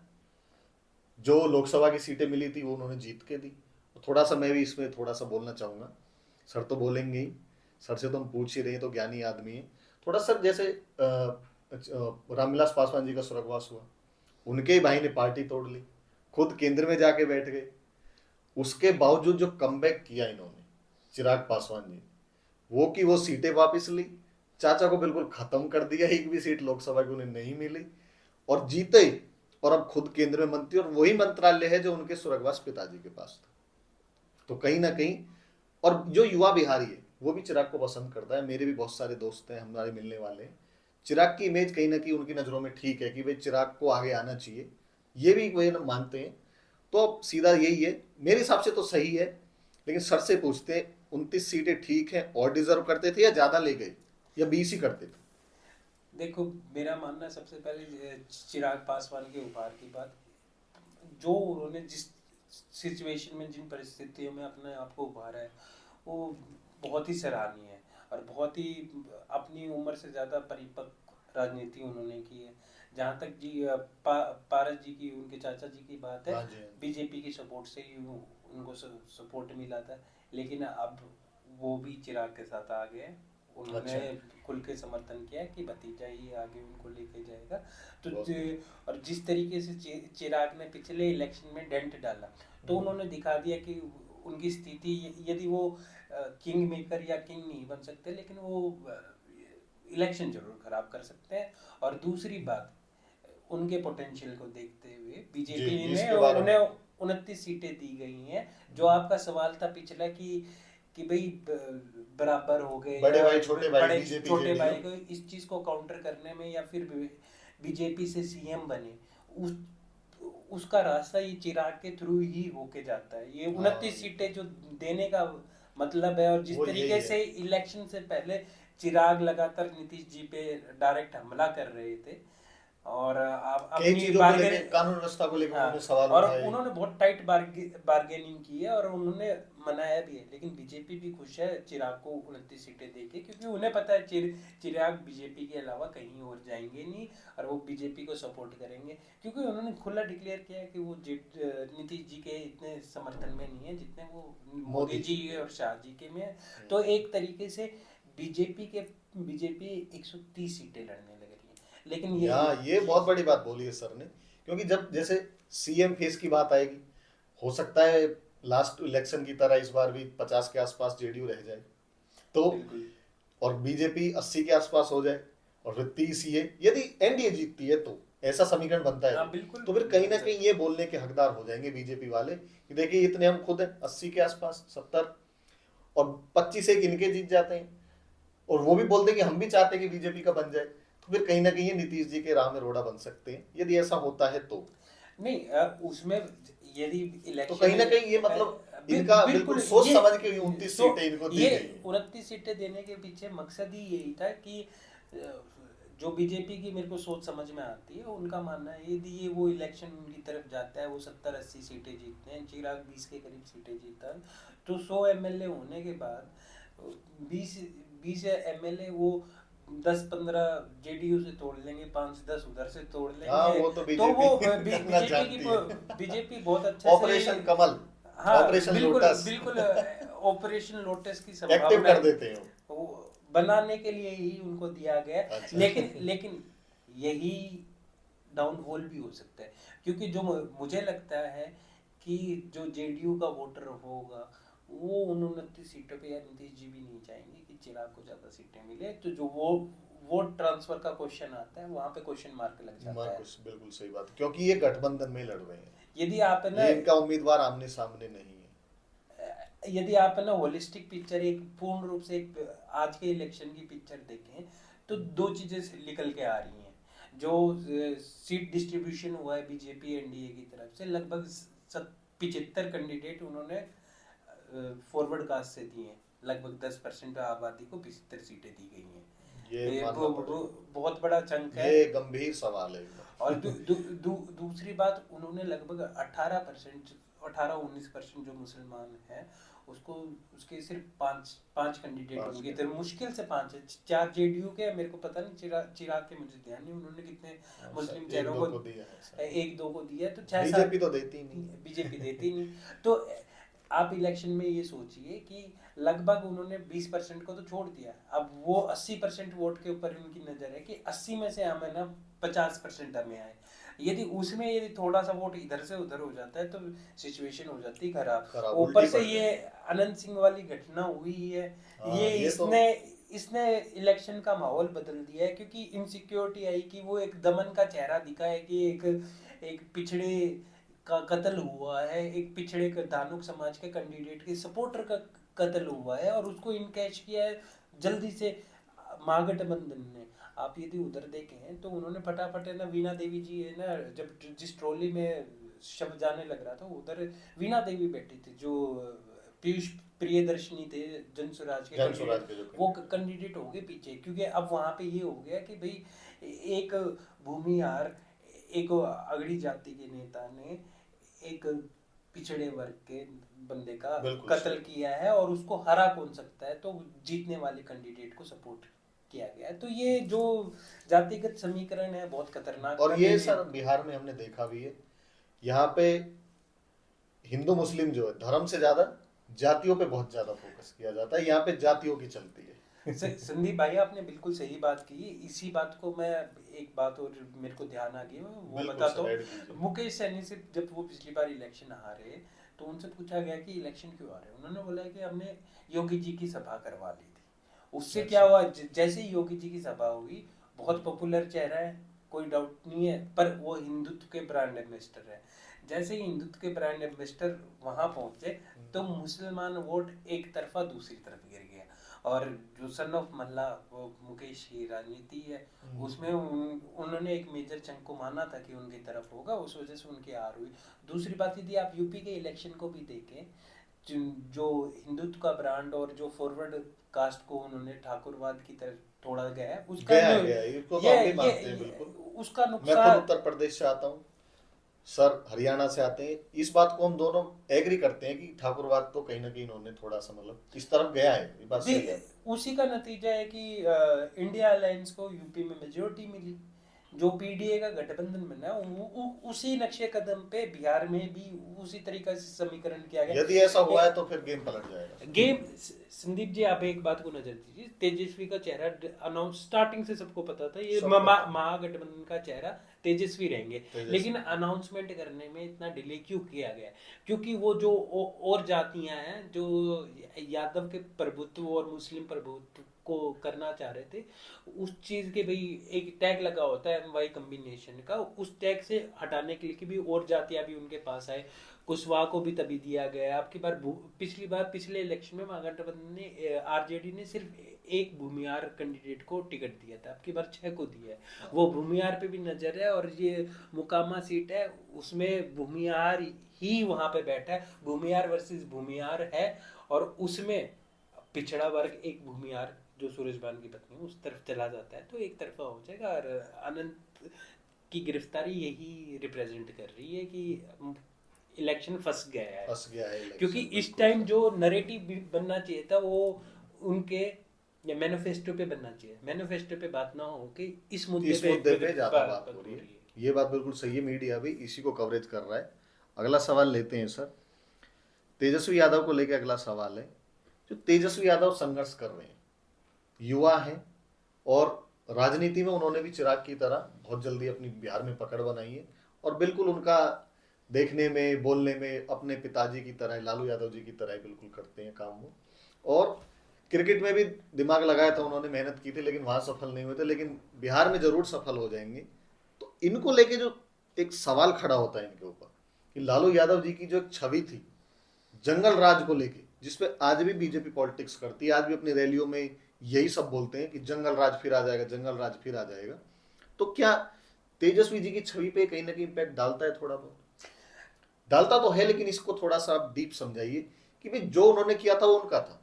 जो लोकसभा की सीटें मिली थी वो उन्होंने जीत के दी। थोड़ा सा मैं भी इसमें थोड़ा सा बोलना चाहूंगा। सर तो बोलेंगे ही, सर से तो हम पूछ ही रहे हैं, तो ज्ञानी आदमी है थोड़ा। सर जैसे रामविलास पासवान जी का स्वर्गवास हुआ, उनके ही भाई ने पार्टी तोड़ ली, खुद केंद्र में जाके बैठ गए। उसके बावजूद जो कमबैक किया इन्होंने चिराग पासवान जी, वो की वो सीटें वापस ली, चाचा को बिल्कुल खत्म कर दिया, एक भी सीट लोकसभा की उन्हें नहीं मिली, और जीते। और अब खुद केंद्र में मंत्री, और वही मंत्रालय है जो उनके स्वर्गवास पिताजी के पास था। तो कहीं ना कहीं, और जो युवा बिहारी है वो भी चिराग को पसंद करता है। मेरे भी बहुत सारे दोस्त हैं हमारे मिलने वाले। चिराग की इमेज कहीं ना कहीं उनकी नज़रों में ठीक है कि भाई चिराग को आगे आना चाहिए, ये भी वही मानते हैं। तो सीधा यही है, मेरे हिसाब से तो सही है। लेकिन सर से पूछते, 29 सीटें ठीक है और डिजर्व करते थे, या ज़्यादा ले गए, या 20 ही करते थे? देखो, मेरा मानना सबसे पहले चिराग पासवान के उपहार की बात, जो उन्होंने जिस सिचुएशन में, जिन परिस्थितियों में अपने आप को उभारा है, वो बहुत ही सराहनीय है। और बहुत ही अपनी उम्र से ज़्यादा परिपक्व राजनीति उन्होंने की है। जहाँ तक जी पारस जी की, उनके चाचा जी की बात है, बीजेपी की सपोर्ट से ही उनको सपोर्ट मिला था। लेकिन अब वो भी चिराग के साथ आ गए। उन्होंने खुल के समर्थन किया कि भतीजा ही आगे उनको लेके जाएगा। तो और जिस तरीके से चिराग ने पिछले इलेक्शन में डेंट डाला, तो उन्होंने दिखा दिया कि उनकी स्थिति, यदि वो किंग मेकर या किंग नहीं बन सकते, लेकिन वो इलेक्शन जरूर खराब कर सकते हैं। और दूसरी बात, उनके पोटेंशियल को देखते हुए बीजेपी ने उन्हें 29 सीटें दी गई हैं। जो आपका सवाल था पिछला कि भाई बराबर हो गए, बड़े भाई छोटे भाई को इस चीज को काउंटर करने में, या फिर बीजेपी से सीएम बने, उसका रास्ता ये चिराग के थ्रू ही होके जाता है। ये 29 सीटें जो देने का मतलब है। और जिस तरीके से इलेक्शन से पहले चिराग लगातार नीतीश जी पे डायरेक्ट हमला कर रहे थे, और अपनी कानून व्यवस्था को लेकर उन्होंने सवाल और उन्होंने बहुत टाइट बार्गेनिंग की है, और उन्होंने मनाया भी है। लेकिन बीजेपी भी खुश है चिराग को 29 सीटें देके, क्योंकि उन्हें पता है चिराग बीजेपी के अलावा कहीं और जाएंगे नहीं, और वो बीजेपी को सपोर्ट करेंगे। क्योंकि उन्होंने खुला डिक्लेयर किया है कि वो नीतीश जी के इतने समर्थन में नहीं है जितने वो मोदी जी और शाह जी के में है। तो एक तरीके से बीजेपी 130 सीटें लड़ने लग रही है। लेकिन ये बहुत बड़ी बात बोली है सर ने, क्योंकि जब जैसे सीएम फेस की बात आएगी, हो सकता है लास्ट इलेक्शन की तरह इस बार भी 50 के आसपास जेडीयू रह जाए। तो बिल्कुल। और बीजेपी 80 के आसपास हो जाए और फिर 30 ये, यदि एनडीए जीतती है तो ऐसा समीकरण बनता है हाँ बिल्कुल तो फिर कहीं ना बन कहीं ये बोलने के हकदार हो जाएंगे बीजेपी वाले कि देखिए इतने हम खुद हैं 80 के आसपास 70, और 25 एक इनके जीत जाते हैं, और वो भी बोलते हैं कि हम भी चाहते हैं कि बीजेपी का बन जाए, तो फिर कहीं ना कहीं ये नीतीश जी के राह में रोड़ा बन सकते हैं यदि ऐसा होता है तो। नहीं उसमें यदि तो इलेक्शन कहीं ना कहीं ये मतलब इनका बिल्कुल बिल्कुल सोच ये समझ के 29 तो सीटें इनको दी ये गई हैं। 29 सीटें देने के पीछे मकसद ही यही था कि जो बीजेपी की मेरे को सोच समझ में आती है, उनका मानना है यदि ये वो इलेक्शन उनकी तरफ जाता है, वो 70-80 सीटें जीतते हैं, चिराग 20 के करीब सीटें जीता है, तो 100 एमएलए होने के बाद 20 एमएलए वो 10-15 जेडीयू से तोड़ लेंगे, 5-10 उधर से तोड़ हाँ लेंगे, वो तो तो वो बीजेपी करना जानती है। बीजेपी बहुत अच्छे से ऑपरेशन कमल, हाँ ऑपरेशन बिल्कुल लोटस बिल्कुल ऑपरेशन लोटस की एक्टिव संभावना कर देते हैं वो बनाने के लिए ही उनको दिया गया। अच्छा। लेकिन यही डाउनफॉल भी हो सकता है, क्योंकि जो मुझे लगता है कि जो जेडीयू का वोटर होगा वो उन 29 सीटों पे, या नीतीश जी भी नहीं चाहेंगे कि चिराग को ज्यादा सीटें मिले, तो जो वो वोट ट्रांसफर का क्वेश्चन आता है वहां पे क्वेश्चन मार्क लग जाता है। मार्कुस बिल्कुल सही बात, क्योंकि ये गठबंधन में लड़ रहे हैं, यदि आप है ना ये इनका उम्मीदवार आमने सामने नहीं है। यदि आप है ना होलिस्टिक पिक्चर, एक पूर्ण रूप से एक आज के इलेक्शन की पिक्चर देखें, तो दो चीजें निकल के आ रही हैं। जो सीट डिस्ट्रीब्यूशन हुआ है बीजेपी एनडीए की तरफ से, लगभग 75 कैंडिडेट उन्होंने फॉरवर्ड कास्ट से दिए हैं, लगभग 10% आबादी को 75 सीटें दी गई हैं। ये मानना पड़ेगा, बहुत बड़ा चंक है। ये गंभीर सवाल है और दूसरी बात, उन्होंने लगभग 18% जो मुसलमान है उसको, उसके सिर्फ पांच कैंडिडेट होंगे, तो मुश्किल से 5 है, 4 जेडीयू के, मेरे को पता नहीं चिराग के मुझे ध्यान नहीं उन्होंने कितने मुस्लिम चेहरों को दिया है, 1-2 को दिया है, तो 6-7 बीजेपी तो देती नहीं, बीजेपी देती नहीं। तो आप इलेक्शन में ये सोचिए कि लगभग उन्होंने 20% को तो छोड़ दिया, अब वो 80% वोट के ऊपर उनकी नजर है कि 80 में से हमें ना 50% हमें आए। यदि थोड़ा सा वोट इधर से उधर हो जाता है तो सिचुएशन हो जाती है खराब। ऊपर से ये अनंत सिंह वाली घटना हुई है, ये इसने इलेक्शन का माहौल बदल दिया है, क्योंकि इनसिक्योरिटी आई कि वो एक दमन का चेहरा दिखा है कि एक पिछड़े का कत्ल हुआ है, एक पिछड़े धानुक समाज के कैंडिडेट के सपोर्टर का कत्ल हुआ है, और उसको इनकैश किया है जल्दी से महागठबंधन ने। आप यदि उधर देखें तो उन्होंने फटाफट है ना, वीणा देवी जी है ना, जब जिस ट्रॉली में शव जाने लग रहा था उधर वीणा देवी बैठी थी, जो पीयूष प्रियदर्शनी थे जनसुराज के वो कैंडिडेट हो गए पीछे, क्योंकि अब वहां पे ये हो गया कि भाई एक भूमिहार, एक अगड़ी जाति के नेता ने एक पिछड़े वर्ग के बंदे का कत्ल किया है, और उसको हरा कौन सकता है, तो जीतने वाले कैंडिडेट को सपोर्ट किया गया है। तो ये जो जातिगत समीकरण है बहुत खतरनाक, और ये सर बिहार में हमने देखा भी है, यहाँ पे हिंदू मुस्लिम जो है धर्म से ज्यादा जातियों पे बहुत ज्यादा फोकस किया जाता है, यहाँ पे जातियों की चलती है। संदीप भाई आपने बिल्कुल सही बात की, इसी बात को मैं, एक बात और मेरे को ध्यान आ गई वो बताता हूँ। मुकेश सैनी से जब वो पिछली बार इलेक्शन हारे तो उनसे पूछा गया कि इलेक्शन क्यों हारे, उन्होंने बोला कि हमने योगी जी की सभा करवा ली थी। उससे क्या हुआ, जैसे ही योगी जी की सभा हुई, बहुत पॉपुलर चेहरा है, कोई डाउट नहीं है, पर वो हिंदुत्व के ब्रांड एम्बेसडर है। जैसे ही हिंदुत्व के ब्रांड एम्बेसडर वहां पहुंचे तो मुसलमान वोट एक तरफा दूसरी तरफ गिर गया, और जो सन ऑफ मल्ला वो मुकेश की राजनीति है उसमें उन्होंने एक मेजर चंक को माना था कि उनकी तरफ होगा, उस वजह से उनकी हार हुई। दूसरी बात, यदि आप यूपी के इलेक्शन को भी देखें, जो हिंदुत्व का ब्रांड और जो फॉरवर्ड कास्ट को उन्होंने ठाकुरवाद की तरफ तोड़ा गया है, उसका उसका नुकसान। मैं खुद उत्तर प्रदेश से आता हूँ, सर हरियाणा से आते हैं, इस बात को हम दोनों एग्री करते हैं कि ठाकुरवाद तो कहीं ना कहीं इन्होंने थोड़ा सा मतलब इस तरफ गया है, ये बात सही है। उसी का नतीजा है कि इंडिया अलायंस को यूपी में मेजोरिटी मिली, जो पीडीए का गठबंधन बना उसी नक्शे कदम पे बिहार में भी उसी तरीका से समीकरण किया गया। यदि ऐसा हुआ है तो फिर गेम पलट जाएगा। गेम, संदीप जी आप एक बात को नजर दीजिए, तेजस्वी का चेहरा अनाउंस स्टार्टिंग से सबको पता था, ये महागठबंधन का चेहरा तेजस्वी रहेंगे, लेकिन अनाउंसमेंट करने में इतना डिले क्यों किया गया? क्योंकि वो जो और जातियां हैं जो यादव के प्रभुत्व और मुस्लिम प्रभुत्व को करना चाह रहे थे, उस चीज के भाई एक टैग लगा होता है एमवाई कॉम्बिनेशन का, उस टैग से हटाने के लिए भी और जातियां भी उनके पास आए। कुशवाहा को भी तभी दिया गया। आपकी बार पिछली बार पिछले इलेक्शन में महागठबंधन ने आरजेडी ने सिर्फ एक भूमिहार कैंडिडेट को टिकट दिया था, आपकी बार 6 को दिया है। वो भूमिहार पे भी नजर है, और ये मुकामा सीट है उसमें भूमिहार ही वहां पे बैठा है, भूमिहार वर्सेस भूमिहार है, और उसमें पिछड़ा वर्ग एक भूमिहार जो सुरेश बान की पत्नी उस तरफ चला जाता है, तो एक तरफा हो जाएगा। और अनंत की गिरफ्तारी यही रिप्रेजेंट कर रही है कि इलेक्शन फंस गया है क्योंकि इस टाइम जो नैरेटिव बनना चाहिए था वो उनके या मैनिफेस्टो पे बनना चाहिए, मैनिफेस्टो पे बात ना हो कि इस मुद्दे पे ज्यादा बात हो रही है। ये बात बिल्कुल सही है, मीडिया भी इसी को कवरेज कर रहा है। अगला सवाल लेते हैं सर, तेजस्वी यादव को लेकर अगला सवाल है। जो तेजस्वी यादव संघर्ष कर रहे हैं, युवा हैं, और राजनीति में उन्होंने भी चिराग की तरह बहुत जल्दी अपनी बिहार में पकड़ बनाई है, और बिल्कुल उनका देखने में बोलने में अपने पिताजी की तरह, लालू यादव जी की तरह बिल्कुल करते हैं काम वो। और क्रिकेट में भी दिमाग लगाया था उन्होंने, मेहनत की थी, लेकिन वहां सफल नहीं हुए थे, लेकिन बिहार में जरूर सफल हो जाएंगे। तो इनको लेके जो एक सवाल खड़ा होता है इनके ऊपर कि लालू यादव जी की जो एक छवि थी जंगल राज को लेके, जिसपे आज भी बीजेपी पॉलिटिक्स करती है, आज भी अपनी रैलियों में यही सब बोलते हैं कि जंगल राज फिर आ जाएगा, जंगल राज फिर आ जाएगा, तो क्या तेजस्वी जी की छवि पे कहीं ना कहीं इम्पैक्ट डालता है? थोड़ा बहुत डालता तो है, लेकिन इसको थोड़ा सा आप डीप समझाइए कि भाई जो उन्होंने किया था वो उनका था,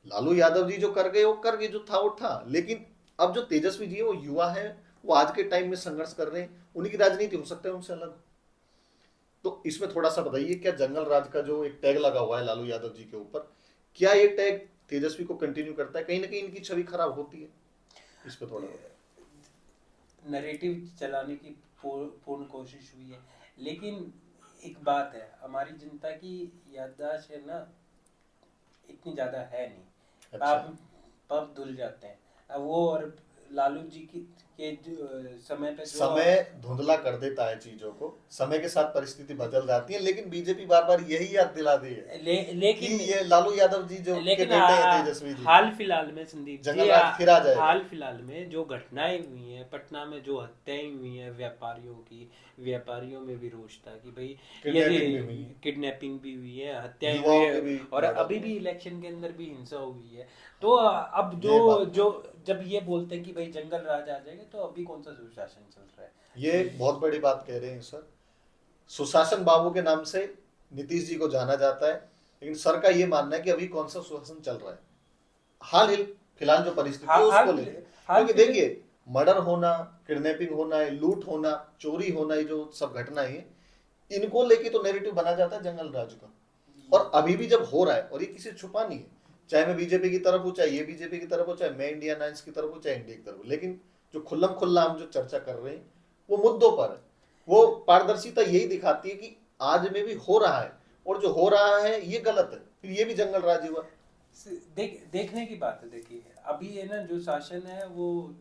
लालू यादव जी जो कर गए वो कर गए, जो था वो था, लेकिन अब जो तेजस्वी जी है वो युवा है, वो आज के टाइम में संघर्ष कर रहे हैं, उनकी राजनीति हो सकता है उनसे अलग। तो इसमें थोड़ा सा बताइए, क्या जंगल राज का जो एक टैग लगा हुआ है लालू यादव जी के ऊपर, क्या ये टैग तेजस्वी को कंटिन्यू करता है? कहीं ना कहीं इनकी छवि खराब होती है, इस पे थोड़ा नैरेटिव चलाने की पूर्ण कोशिश हुई है, लेकिन एक बात है, हमारी जनता की याददाश्त है ना इतनी ज्यादा है नहीं। अच्छा। आप धुल जाते हैं अब वो, और लालू जी के समय पे समय धुंधला कर देता है चीजों को, समय के साथ परिस्थिति बदल जाती है, लेकिन बीजेपी बार बार यही याद दिला दी है लेकिन ये लालू यादव जी जो के बेटे हैं तेजस्वी जी, हाल फिलहाल में संदीप जी फिर आ जाएगा। हाल फिलहाल में जो घटनाएं हुई हैं, पटना में जो हत्याएं हुई हैं व्यापारियों की, व्यापारियों में भी रोष था कि भाई किडनैपिंग भी हुई है, हत्याएं हुई है, और अभी भी इलेक्शन के अंदर भी हिंसा हुई है। तो अब जो जब ये बोलते हैं कि भाई जंगल राज आ जाएगा, तो अभी कौन सा सुशासन चल रहा है? ये बहुत बड़ी बात कह रहे हैं सर। सुशासन बाबू के नाम से नीतीश जी को जाना जाता है, लेकिन सर का ये मानना है कि अभी कौन सा सुशासन चल रहा है, हाल फिलहाल जो परिस्थिति है उसको लेकर। क्योंकि देखिए, मर्डर होना, किडनैपिंग होना, लूट होना, चोरी होना, ये जो सब घटनाएं हैं, इनको लेके तो नैरेटिव बना जाता है जंगल राज का। और अभी भी जब हो रहा है, और ये किसी छुपा नहीं है, चाहे मैं बीजेपी की तरफ हूँ, चाहे ये बीजेपी की तरफ हो, चाहे मैं इंडिया अलायंस की तरफ हूँ, चाहे इंडिया की तरफ हूँ, लेकिन जो खुल्लम खुल्ला हम जो चर्चा कर रहे हैं वो मुद्दों पर है। वो पारदर्शिता यही दिखाती है कि आज में भी हो रहा है, और जो हो रहा है ये गलत है, फिर ये भी जंगल राज हुआ। देखने की बात है। देखिए अभी है ना, जो शासन है वो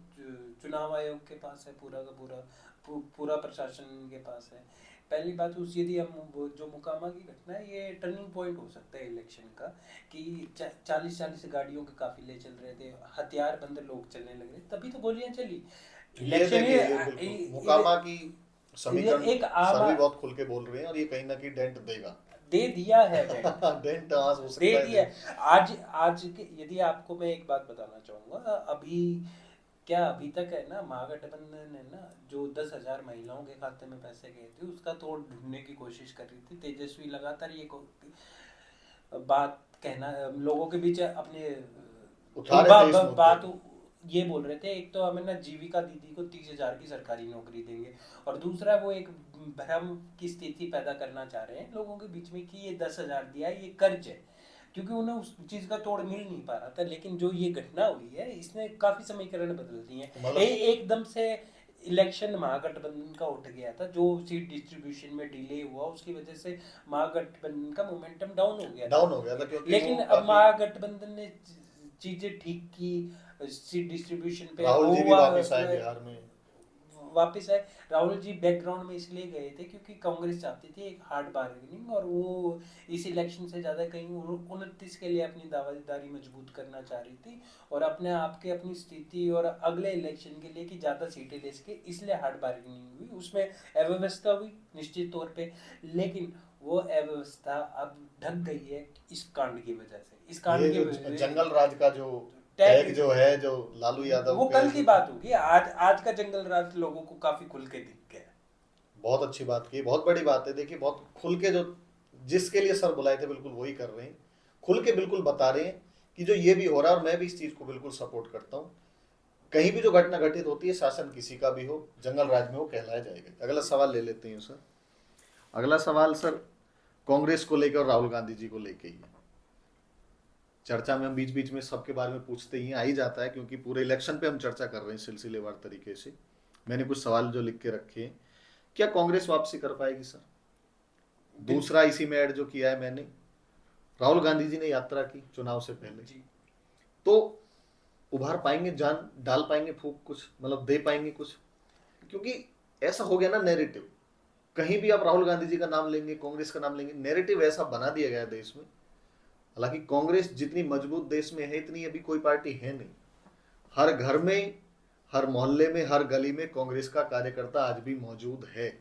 चुनाव आयोग के पास है, पूरा का पूरा प्रशासन के पास है। पहली बात उस, यदि हम जो मुकामा की घटना है, ये टर्निंग पॉइंट हो सकता है इलेक्शन का, कि 40 गाड़ियों के काफिले चल रहे थे, हथियार बंद लोग चलने लगे, तभी तो गोलियां चली। इलेक्शन मुकामा की समीकरण एक सभी बहुत खुल के बोल रहे हैं, और ये कहीं ना कहीं डेंट देगा, दे दिया है डेंट हो सकता दे दिया। आज यदि आपको मैं एक बात बताना चाहूंगा, अभी क्या अभी तक है ना, महागठबंधन है ना, जो 10,000 महिलाओं के खाते में पैसे गए थे उसका तोड़ ढूंढने की कोशिश कर रही थी। तेजस्वी लगातार ये बात कहना लोगों के बीच अपने बात ये बोल रहे थे, एक तो हमें ना जीविका दीदी को 30,000 की सरकारी नौकरी देंगे, और दूसरा वो एक भ्रम की स्थिति पैदा करना चाह रहे हैं लोगों के बीच में कि ये 10,000 दिया ये कर्ज है, क्योंकि उन्हें उस चीज का तोड़ मिल नहीं पा रहा था। लेकिन जो ये घटना हुई है इसने काफी समीकरण बदल दिए हैं। एकदम से इलेक्शन महागठबंधन का उठ गया था, जो सीट डिस्ट्रीब्यूशन में डिले हुआ उसकी वजह से महागठबंधन का मोमेंटम डाउन हो गया था क्योंकि लेकिन अब महागठबंधन ने चीजें ठीक की, सीट डिस्ट्रीब्यूशन पे राहुल जी भी वापस आए बिहार में, वापस आए। राहुल जी बैकग्राउंड में इसलिए गए थे क्योंकि कांग्रेस चाहती थी एक हार्ड बार्गेनिंग, और वो इस इलेक्शन से ज़्यादा कहीं 29 के लिए अपनी दावेदारी मजबूत करना चाह रही थी और अपने आप के अपनी स्थिति और अगले इलेक्शन के लिए कि ज़्यादा सीटें ले सके, इसलिए हार्ड बार्गेनिंग हुई। उसमें अव्यवस्था हुई निश्चित तौर पे, लेकिन वो अव्यवस्था अब ढक गई है इस कांड की वजह से। इस कांड की वजह जंगल राज का जो टैग जो है, जो लालू यादव, वो कल की बात होगी। आज का जंगल राज लोगों को काफी खुल के दिख गया। बहुत अच्छी बात की, बहुत बड़ी बात है। देखिए बहुत खुल के, जो जिसके लिए सर बुलाए थे बिल्कुल वही कर रहे हैं, खुल के बिल्कुल बता रहे हैं कि जो ये भी हो रहा है, और मैं भी इस चीज को बिल्कुल सपोर्ट करता हूँ। कहीं भी जो घटना घटित होती है, शासन किसी का भी हो, जंगल राज में वो कहलाया जाएगा। अगला सवाल ले लेते हैं सर। अगला सवाल सर कांग्रेस को लेकर और राहुल गांधी जी को लेकर ही है। चर्चा में हम बीच बीच में सबके बारे में पूछते ही आ ही जाता है, क्योंकि पूरे इलेक्शन पे हम चर्चा कर रहे हैं सिलसिलेवार तरीके से। मैंने कुछ सवाल जो लिख के रखे हैं। क्या कांग्रेस वापसी कर पाएगी सर? दूसरा इसी में ऐड जो किया है मैंने, राहुल गांधी जी ने यात्रा की चुनाव से पहले जी, तो उभार पाएंगे, जान डाल पाएंगे, फूक कुछ मतलब दे पाएंगे कुछ? क्योंकि ऐसा हो गया ना नैरेटिव, कहीं भी आप राहुल गांधी जी का नाम लेंगे, कांग्रेस का नाम लेंगे, नैरेटिव ऐसा बना दिया गया है देश में। हालांकि कांग्रेस जितनी मजबूत देश में है, इतनी अभी कोई पार्टी है नहीं। हर घर में, हर मोहल्ले में, हर गली में कांग्रेस का कार्यकर्ता आज भी मौजूद है।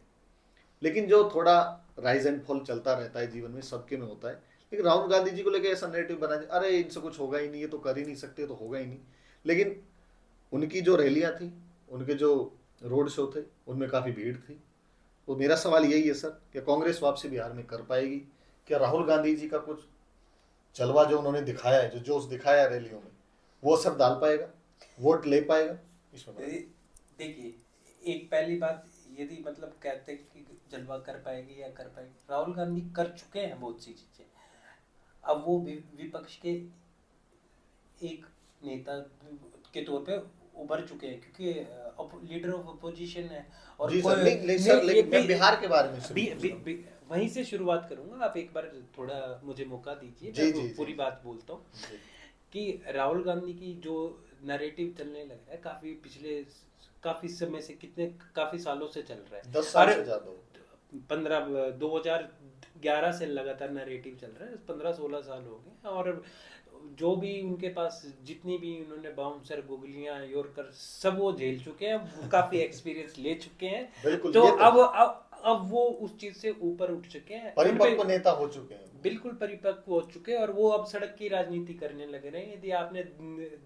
लेकिन जो थोड़ा राइज एंड फॉल चलता रहता है जीवन में, सबके में होता है। लेकिन राहुल गांधी जी को लेकर ऐसा नैरेटिव बना, अरे इनसे कुछ होगा ही नहीं, ये तो कर ही नहीं सकते, तो होगा ही नहीं। लेकिन उनकी जो रैलियां थी, उनके जो रोड शो थे, उनमें काफी भीड़ थी। तो मेरा सवाल यही है सर, कि कांग्रेस वापसी बिहार में कर पाएगी? क्या राहुल गांधी जी का कुछ जलवा जो उन्होंने दिखाया है, जो जोश दिखाया है रैलियों में, वो असर डाल पाएगा, वोट ले पाएगा इसमें? देखिए, एक पहली बात, यदि मतलब कहते हैं कि जलवा कर पाएगी या कर पाएगी, राहुल गांधी कर चुके हैं बहुत सी चीजें। अब वो विपक्ष के एक नेता के तौर पे उभर चुके हैं, क्योंकि लीडर ऑफ अपोजिशन है। और जी सर, लेकिन मैं बिहार के बारे में वहीं से शुरुआत करूंगा। आप एक बार थोड़ा मुझे मौका दीजिए, मैं पूरी बात बोलता हूँ। कि राहुल गांधी की जो नैरेटिव चलने लगा है काफी पिछले काफी समय से, काफी सालों से चल रहा है, 10 साल से ज्यादा, 2011 से लगातार नैरेटिव चल रहा है, 15-16 साल हो गए। और जो भी उनके पास जितनी भी उन्होंने बाउंसर, गुगलियां, यॉर्कर सब वो झेल चुके हैं, काफी एक्सपीरियंस ले चुके हैं। तो अब वो उस चीज से ऊपर उठ चुके हैं, परिपक्व नेता हो चुके हैं, बिल्कुल परिपक्व हो चुके हैं, और वो अब सड़क की राजनीति करने लगे रहे। यदि आपने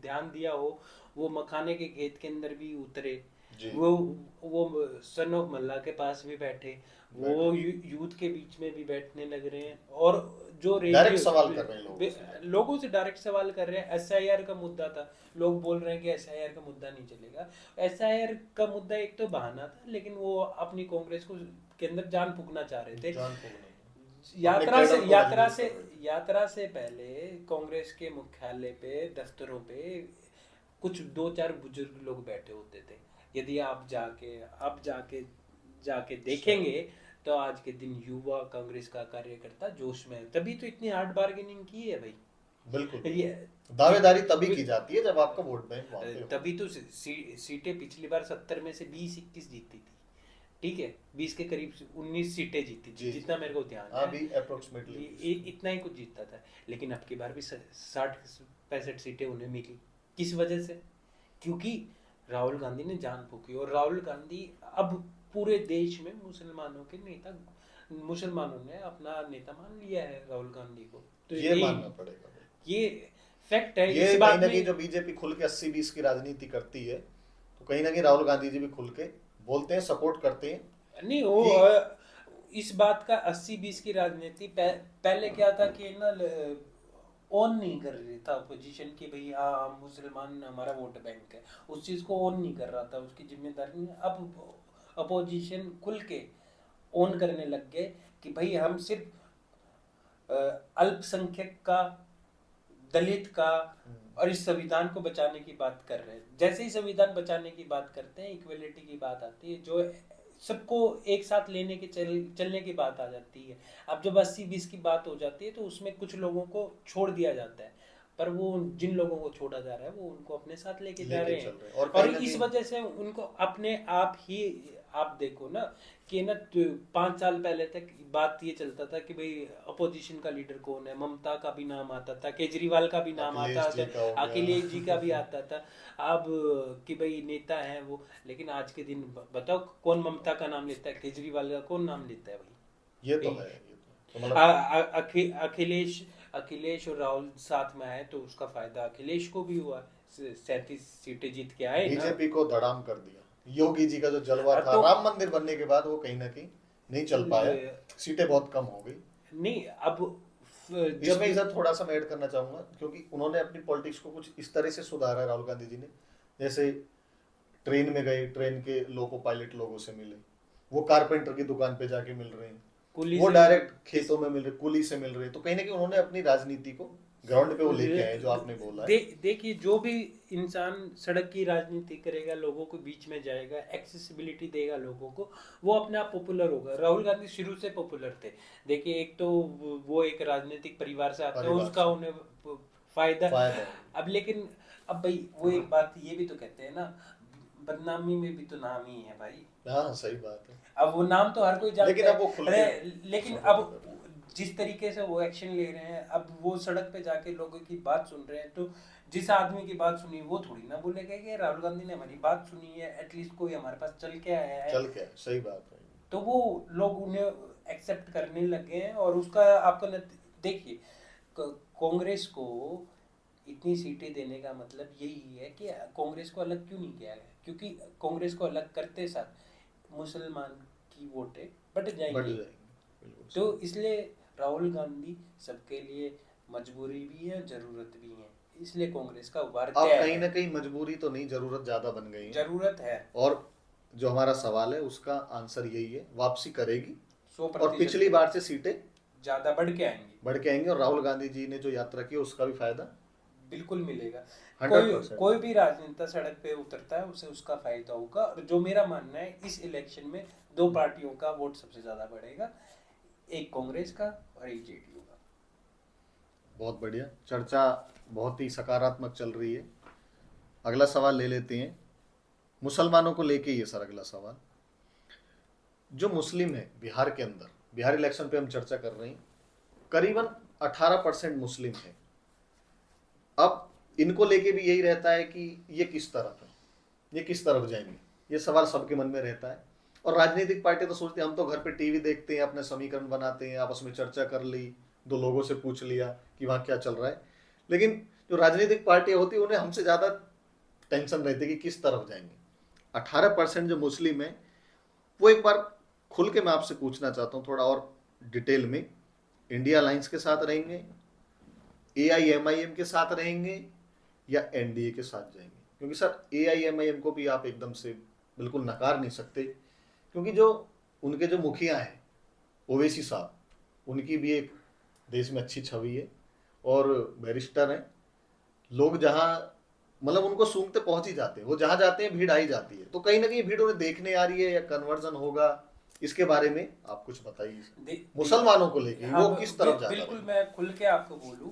ध्यान दिया हो, वो मखाने के खेत के अंदर भी उतरे, वो सन ऑफ मल्ला के पास भी बैठे, वो यूथ के बीच में भी बैठने लग रहे हैं, और जो डायरेक्ट सवाल कर रहे हैं, लोगों से डायरेक्ट सवाल कर रहे हैं। एसआईआर का मुद्दा था, लोग बोल रहे हैं कि एसआईआर का मुद्दा नहीं चलेगा। एसआईआर का मुद्दा एक तो बहाना था, लेकिन वो अपनी कांग्रेस को के अंदर जान फूकना चाह रहे थे। यात्रा से पहले कांग्रेस के मुख्यालय पे, दफ्तरों पे कुछ 2-4 बुजुर्ग लोग बैठे होते थे। यदि आप जाके देखेंगे तो आज के दिन युवा कांग्रेस का कार्यकर्ता जोश में है। तभी तो इतनी हार्ड बार्गेनिंग की है भाई। बिल्कुल, ये दावेदारी तभी की जाती है जब आपका वोट बैंक वहां पे हो। तभी तो सीटें पिछली बार 70 में से 20-21 जीती थी, ठीक है, 20 के करीब 19 सीटें जीती थी, जितना मेरे को ध्यान है, अभी अप्रोक्सीमेटली इतना ही कुछ जीता था। लेकिन अब की बार भी 60-65 सीटें उन्हें मिली। किस वजह से? क्योंकि राहुल गांधी ने जान फूकी, और राहुल गांधी अब पूरे देश में मुसलमानों ने अपना नेता मान लिया है राहुल गांधी को। तो ये मानना पड़ेगा, ये फैक्ट है। ये कहीं ना कहीं जो बीजेपी खुल के 80-20 की राजनीति करती है, तो कहीं ना कहीं राहुल गांधी जी भी खुल के बोलते हैं, सपोर्ट करते हैं। नहीं, वो इस बात का 80-20 की राजनीति पहले क्या था कि ना ऑन नहीं कर रही था अपोजिशन की, भाई हाँ मुसलमान हमारा वोट बैंक है, उस चीज को ऑन नहीं कर रहा था, उसकी जिम्मेदारी नहीं। अब अपोजिशन खुल के ऑन करने लग गए कि भाई हम सिर्फ अल्पसंख्यक का दलित का, और इस संविधान को बचाने की बात कर रहे हैं। जैसे ही संविधान बचाने की बात करते हैं, इक्वलिटी की बात आती है, जो सबको एक साथ लेने के चलने की बात आ जाती है। अब जब 80-20 की बात हो जाती है तो उसमें कुछ लोगों को छोड़ दिया जाता है, पर वो जिन लोगों को छोड़ा जा रहा है वो उनको अपने साथ लेके जा रहे हैं। और और कहीं ना इस कहीं वजह से उनको अपने आप ही, आप देखो ना कि ना 5 साल पहले तक बात ये चलता था कि भाई अपोजिशन का लीडर कौन है, ममता का भी नाम आता था, केजरीवाल का भी नाम आता अखिलेश जी था, का हो अखिलेश जी का भी गया। आता था। अब कि भाई नेता है वो, लेकिन आज के दिन बताओ कौन ममता का नाम लेता है, केजरीवाल का कौन नाम लेता है ये तो भाई? है, ये तो मतलब अखिलेश अखिलेश और राहुल साथ में आए तो उसका फायदा अखिलेश को भी हुआ, 37 सीटें जीत के आए ना। बीजेपी को धड़ाम कर दिया। योगी जी का जो जलवा था तो राम मंदिर बनने के बाद, वो कहीं ना कहीं नहीं चल पाया, सीटें बहुत कम हो गई। नहीं, अब इसमें इधर थोड़ा सा मैं ऐड करना चाहूंगा, क्योंकि उन्होंने अपनी पॉलिटिक्स को कुछ इस तरह से सुधारा है राहुल गांधी जी ने। जैसे ट्रेन में गए, ट्रेन के लोको पायलट लोगों से मिले, वो कारपेंटर की दुकान पे जाके मिल रहे हैं, वो डायरेक्ट खेतों में मिल रहे, कुली से मिल रहे हैं। तो कहीं ना कहीं उन्होंने अपनी राजनीति को ग्राउंड पे वो लेके आए, जो आपने बोला है। देखिए, जो भी इंसान सड़क की राजनीति करेगा, लोगों के बीच में जाएगा, एक्सेसिबिलिटी देगा लोगों को, वो अपने आप पॉपुलर होगा। राहुल गांधी शुरू से पॉपुलर थे। देखिए, एक तो वो एक राजनीतिक परिवार से आते हैं, उसका उन्हें फायदा। अब लेकिन अब भाई वो एक बात ये भी तो कहते हैं ना, बदनामी में भी तो नाम ही है भाई। हाँ, सही बात है। अब वो नाम तो हर कोई जानता लेकिन है, अब वो खुल के लेकिन अब जिस तरीके से वो एक्शन ले रहे हैं, अब वो सड़क पे जाके लोगों की बात सुन रहे हैं, तो जिस आदमी की बात सुनी वो थोड़ी ना बोलेगा कि राहुल गांधी ने हमारी बात सुनी है, एटलीस्ट कोई हमारे पास चल के आया है। सही बात है। तो वो लोग उन्हें एक्सेप्ट करने लग गए हैं। और उसका आपको देखिए, कांग्रेस को इतनी सीटें देने का मतलब यही है कि कांग्रेस को अलग क्यों नहीं किया गया, क्योंकि कांग्रेस को अलग करते साथ मुसलमान की वोटें बढ़ जाएंगी। तो इसलिए राहुल गांधी सबके लिए मजबूरी भी है, जरूरत भी है, इसलिए कांग्रेस का उभार अब तय कहीं है। ना कहीं मजबूरी तो नहीं, जरूरत ज्यादा बन गई है। जरूरत है। और जो हमारा सवाल है उसका आंसर यही है, वापसी करेगी 100%। और पिछली बार से सीटें ज्यादा बढ़ के आएंगी। और राहुल गांधी जी ने जो यात्रा की उसका भी फायदा बिल्कुल मिलेगा। 100%। कोई भी राजनेता सड़क पे उतरता है, उसे उसका फायदा होगा। और जो मेरा मानना है, इस इलेक्शन में 2 पार्टियों का वोट सबसे ज्यादा बढ़ेगा, एक कांग्रेस का और एक जेडीयू का। बहुत बढ़िया चर्चा, बहुत ही सकारात्मक चल रही है। अगला सवाल ले लेते हैं, मुसलमानों को लेके ये सर अगला सवाल। जो मुस्लिम है बिहार के अंदर, बिहार इलेक्शन पे हम चर्चा कर रहे हैं, करीबन 18% मुस्लिम है। अब इनको लेके भी यही रहता है कि ये किस तरफ है, ये किस तरफ जाएंगे, ये सवाल सबके मन में रहता है। और राजनीतिक पार्टी तो सोचती है हम तो घर पे टीवी देखते हैं, अपने समीकरण बनाते हैं, आपस में चर्चा कर ली, 2 लोगों से पूछ लिया कि वहाँ क्या चल रहा है। लेकिन जो राजनीतिक पार्टियां होती है उन्हें हमसे ज़्यादा टेंशन रहती है कि किस तरफ जाएंगे। 18% जो मुस्लिम है, वो एक बार खुल के मैं आपसे पूछना चाहता हूँ थोड़ा और डिटेल में, इंडिया अलायंस के साथ रहेंगे, AIMIM के साथ रहेंगे, या NDA के साथ जाएंगे? क्योंकि सर AIMIM को भी आप एकदम से बिल्कुल नकार नहीं सकते, क्योंकि जो उनके जो मुखिया हैं ओवैसी साहब, उनकी भी एक देश में अच्छी छवि है और बैरिस्टर हैं। लोग जहाँ मतलब उनको सूंघते पहुंच ही जाते हैं, वो जहाँ जाते हैं भीड़ आई जाती है। तो कहीं ना कहीं भीड़ उन्हें देखने आ रही है या कन्वर्जन होगा, इसके बारे में आप कुछ बताइए मुसलमानों को लेके। हाँ, वो किस तरफ जाता है? बिल्कुल, मैं खुल के आपको बोलूं,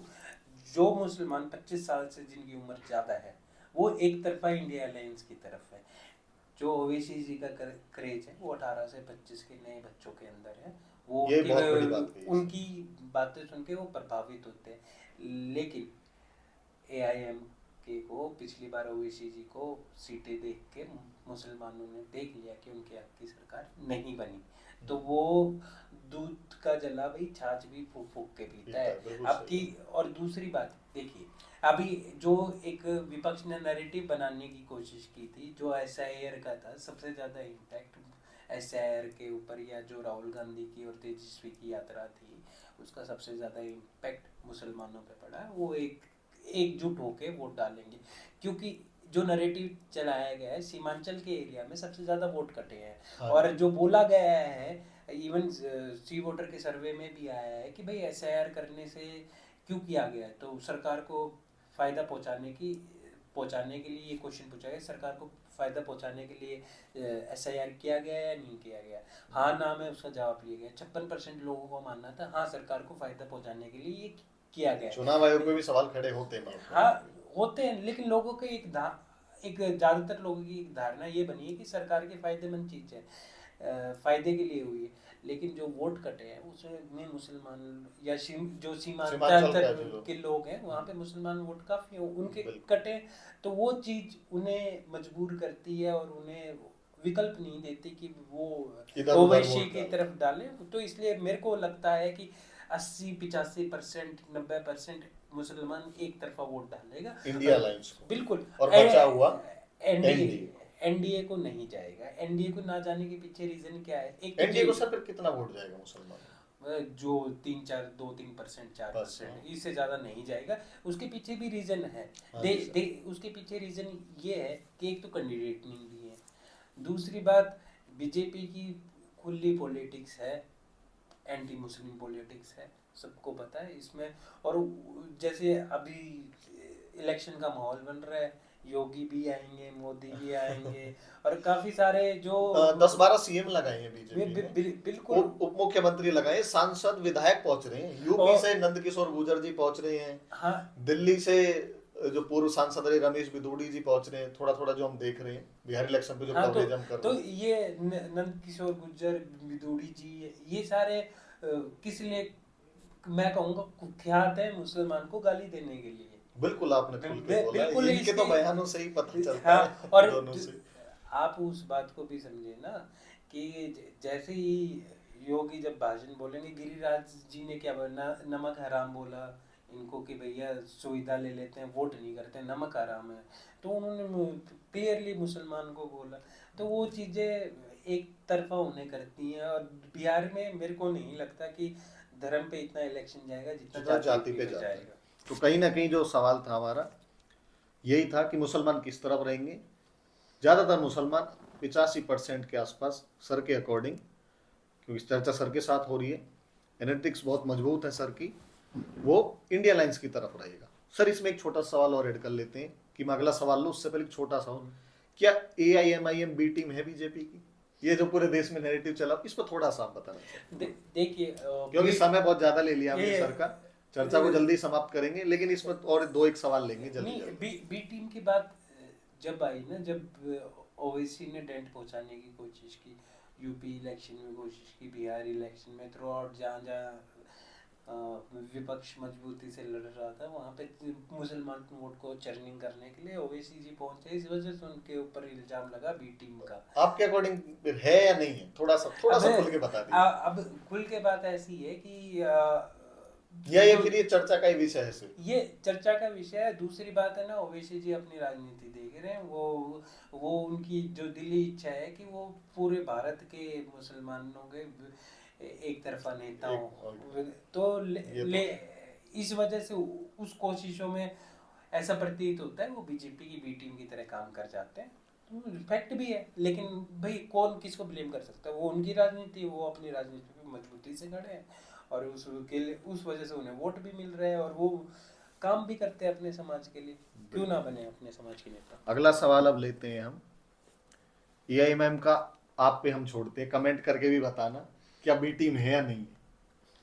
जो मुसलमान 25 साल से जिनकी उम्र ज़्यादा है, वो एक तरफा इंडिया अलायंस की तरफ है। जो ओवैसी जी का क्रेज है, वो 18 से 25 के नए बच्चों के अंदर है। वो ये बहुत बड़ी बात है। उनकी बातें सुन के वो प्रभावित होते हैं। लेकिन AIM को पिछली बार ओवैसी जी को सीटें देख के मुसलमानों ने देख लिया कि उनके हक की सरकार नहीं बनी, तो वो दूध का जला भाई छाछ भी फूक फूक के पीता है अब की। और दूसरी बात देखिए, अभी जो एक विपक्ष ने नैरेटिव बनाने की कोशिश की थी, जो SIR का था, सबसे ज़्यादा इम्पैक्ट SIR के ऊपर, या जो राहुल गांधी की और तेजस्वी की यात्रा थी, उसका सबसे ज़्यादा इम्पैक्ट मुसलमानों पे पड़ा है। वो एकजुट होके वोट डालेंगे, क्योंकि जो नैरेटिव चलाया गया है, सीमांचल के एरिया में सबसे ज़्यादा वोट कटे हैं। हाँ। और जो बोला गया है, इवन सी वोटर के सर्वे में भी आया है कि भाई SIR करने से क्यों किया गया है? तो सरकार को फ़ायदा पहुंचाने के लिए ये क्वेश्चन पूछा गया, सरकार को फ़ायदा पहुंचाने के लिए SIR किया गया या नहीं किया गया? हाँ ना में उसका जवाब लिया गया। 56% लोगों को मानना था हाँ सरकार को फ़ायदा पहुंचाने के लिए ये किया गया है। चुनाव आयोग पे भी सवाल खड़े होते हैं। हाँ होते हैं, लेकिन लोगों के एक ज़्यादातर लोगों की एक धारणा ये बनी है कि सरकार के फायदेमंद चीज़ है, फायदे के लिए हुई है। लेकिन जो वोट कटे हैं उसमें मुसलमान या जो सीमांचल सीमांचल के लोग हैं वहाँ पे मुसलमान वोट काफ़ी हो उनके कटे, तो वो चीज़ उन्हें मजबूर करती है और उन्हें विकल्प नहीं देती कि वो ओवैसी की तरफ डालें। तो इसलिए मेरे को लगता है कि 80-85%, 90% मुसलमान एक तरफा वोट डालेगा इंडिया अलायंस को, बिल्कुल, और बचा हुआ एनडीए को नहीं जाएगा। एनडीए को ना जाने के पीछे रीजन क्या है? एक एनडीए को सर फिर कितना वोट जाएगा मुसलमान? जो 2-3% 4%, इससे ज्यादा नहीं जाएगा। उसके पीछे भी रीजन है। उसके पीछे रीजन ये है कि एक तो कैंडिडेट नहीं दिए, दूसरी बात बीजेपी की खुली पॉलिटिक्स है, एंटी मुस्लिम पॉलिटिक्स है, सबको पता है इसमें। और जैसे अभी इलेक्शन का माहौल बन रहा है, योगी भी आएंगे, मोदी भी आएंगे और काफी सारे जो 10-12 सीएम लगाए हैं बीजेपी, बिल्कुल उप मुख्यमंत्री लगाए, सांसद विधायक पहुंच रहे हैं, यूपी से नंदकिशोर गुर्जर जी पहुंच रहे हैं, हाँ दिल्ली से जो पूर्व सांसद रहे रमेश बिदूड़ी जी पहुंच रहे हैं, थोड़ा थोड़ा जो हम देख रहे हैं बिहार इलेक्शन पे जो कवरेज हम कर रहे हैं। तो ये नंदकिशोर गुर्जर, बिदूड़ी जी, ये सारे किस लिए मैं कहूँगा कुख्यात है मुसलमान को गाली देने के लिए। बिल्कुल आपने खुल के बोला, इनके तो बयानों से ही पता चलता है। और दोनों से आप उस बात को भी समझे ना कि जैसे ही योगी जब भाषण बोलेंगे, गिरिराज जी ने क्या बोला, नमक हराम बोला इनको कि भैया सुविधा ले लेते हैं, वोट नहीं करते, नमक हराम है, तो उन्होंने क्लियरली मुसलमान को बोला। तो वो चीज़ें एक तरफा होने करती हैं। और बिहार में मेरे को नहीं लगता कि धर्म पे इतना इलेक्शन जाएगा जितना जाति पे जाएगा। तो कहीं ना कहीं जो सवाल था हमारा यही था कि मुसलमान किस तरफ रहेंगे। ज़्यादातर मुसलमान 85% के आसपास सर के अकॉर्डिंग, क्योंकि चर्चा सर के साथ हो रही है, एनालिटिक्स बहुत मजबूत है सर की, वो इंडिया लाइंस की तरफ रहेगा। सर इसमें एक छोटा सवाल और ऐड कर लेते हैं कि मैं अगला सवाल लूँ उससे पहले एक छोटा सा, क्या AIMIM बी टीम है बीजेपी की? ये जो पूरे देश में नैरेटिव चला, इस पर थोड़ा सा आप बताना। देखिए क्योंकि समय बहुत ज्यादा ले लिया हमने सर का, चर्चा को जल्दी समाप्त करेंगे, लेकिन इसमें और 2-1 सवाल लेंगे जल्दी। बी टीम की बात जब आई ना, जब ओवैसी ने डेंट पहुंचाने की कोशिश की, यूपी इलेक्शन में कोशिश की, बिहार इलेक्शन में, थ्रू आउट जहाँ विपक्ष मजबूती से लड़ रहा था वहाँ पे मुसलमान वोट को चर्निंग करने के लिए ओवैसी जी पहुंचे। इस वजह से उनके ऊपर इल्जाम लगा बी टीम का। आपके अकॉर्डिंग है या नहीं है? थोड़ा सा खुल के बता दीजिए। अब खुल के बात ऐसी है कि ये फिर ये चर्चा का ही विषय है, ये चर्चा का विषय है। दूसरी बात है ना, ओवैसी जी अपनी राजनीति देख रहे हैं, वो उनकी जो दिली इच्छा है कि वो पूरे भारत के मुसलमानों के एक तरफा नेता हो, तो इस वजह से उस कोशिशों में ऐसा प्रतीत होता है वो बीजेपी की बी टीम की तरह काम कर जाते हैं। तो फैक्ट भी है, लेकिन भाई कौन किसको ब्लेम कर सकता है? वो उनकी राजनीति, वो अपनी राजनीति में मजबूती से खड़े हैं और उस वजह से उन्हें वोट भी मिल रहे हैं और वो काम भी करते हैं अपने समाज के लिए। क्यों ना बने अपने समाज के नेता। अगला सवाल अब लेते हैं हम AIMIM का, आप पे हम छोड़ते हैं, कमेंट करके भी बताना क्या बी टीम है या नहीं है।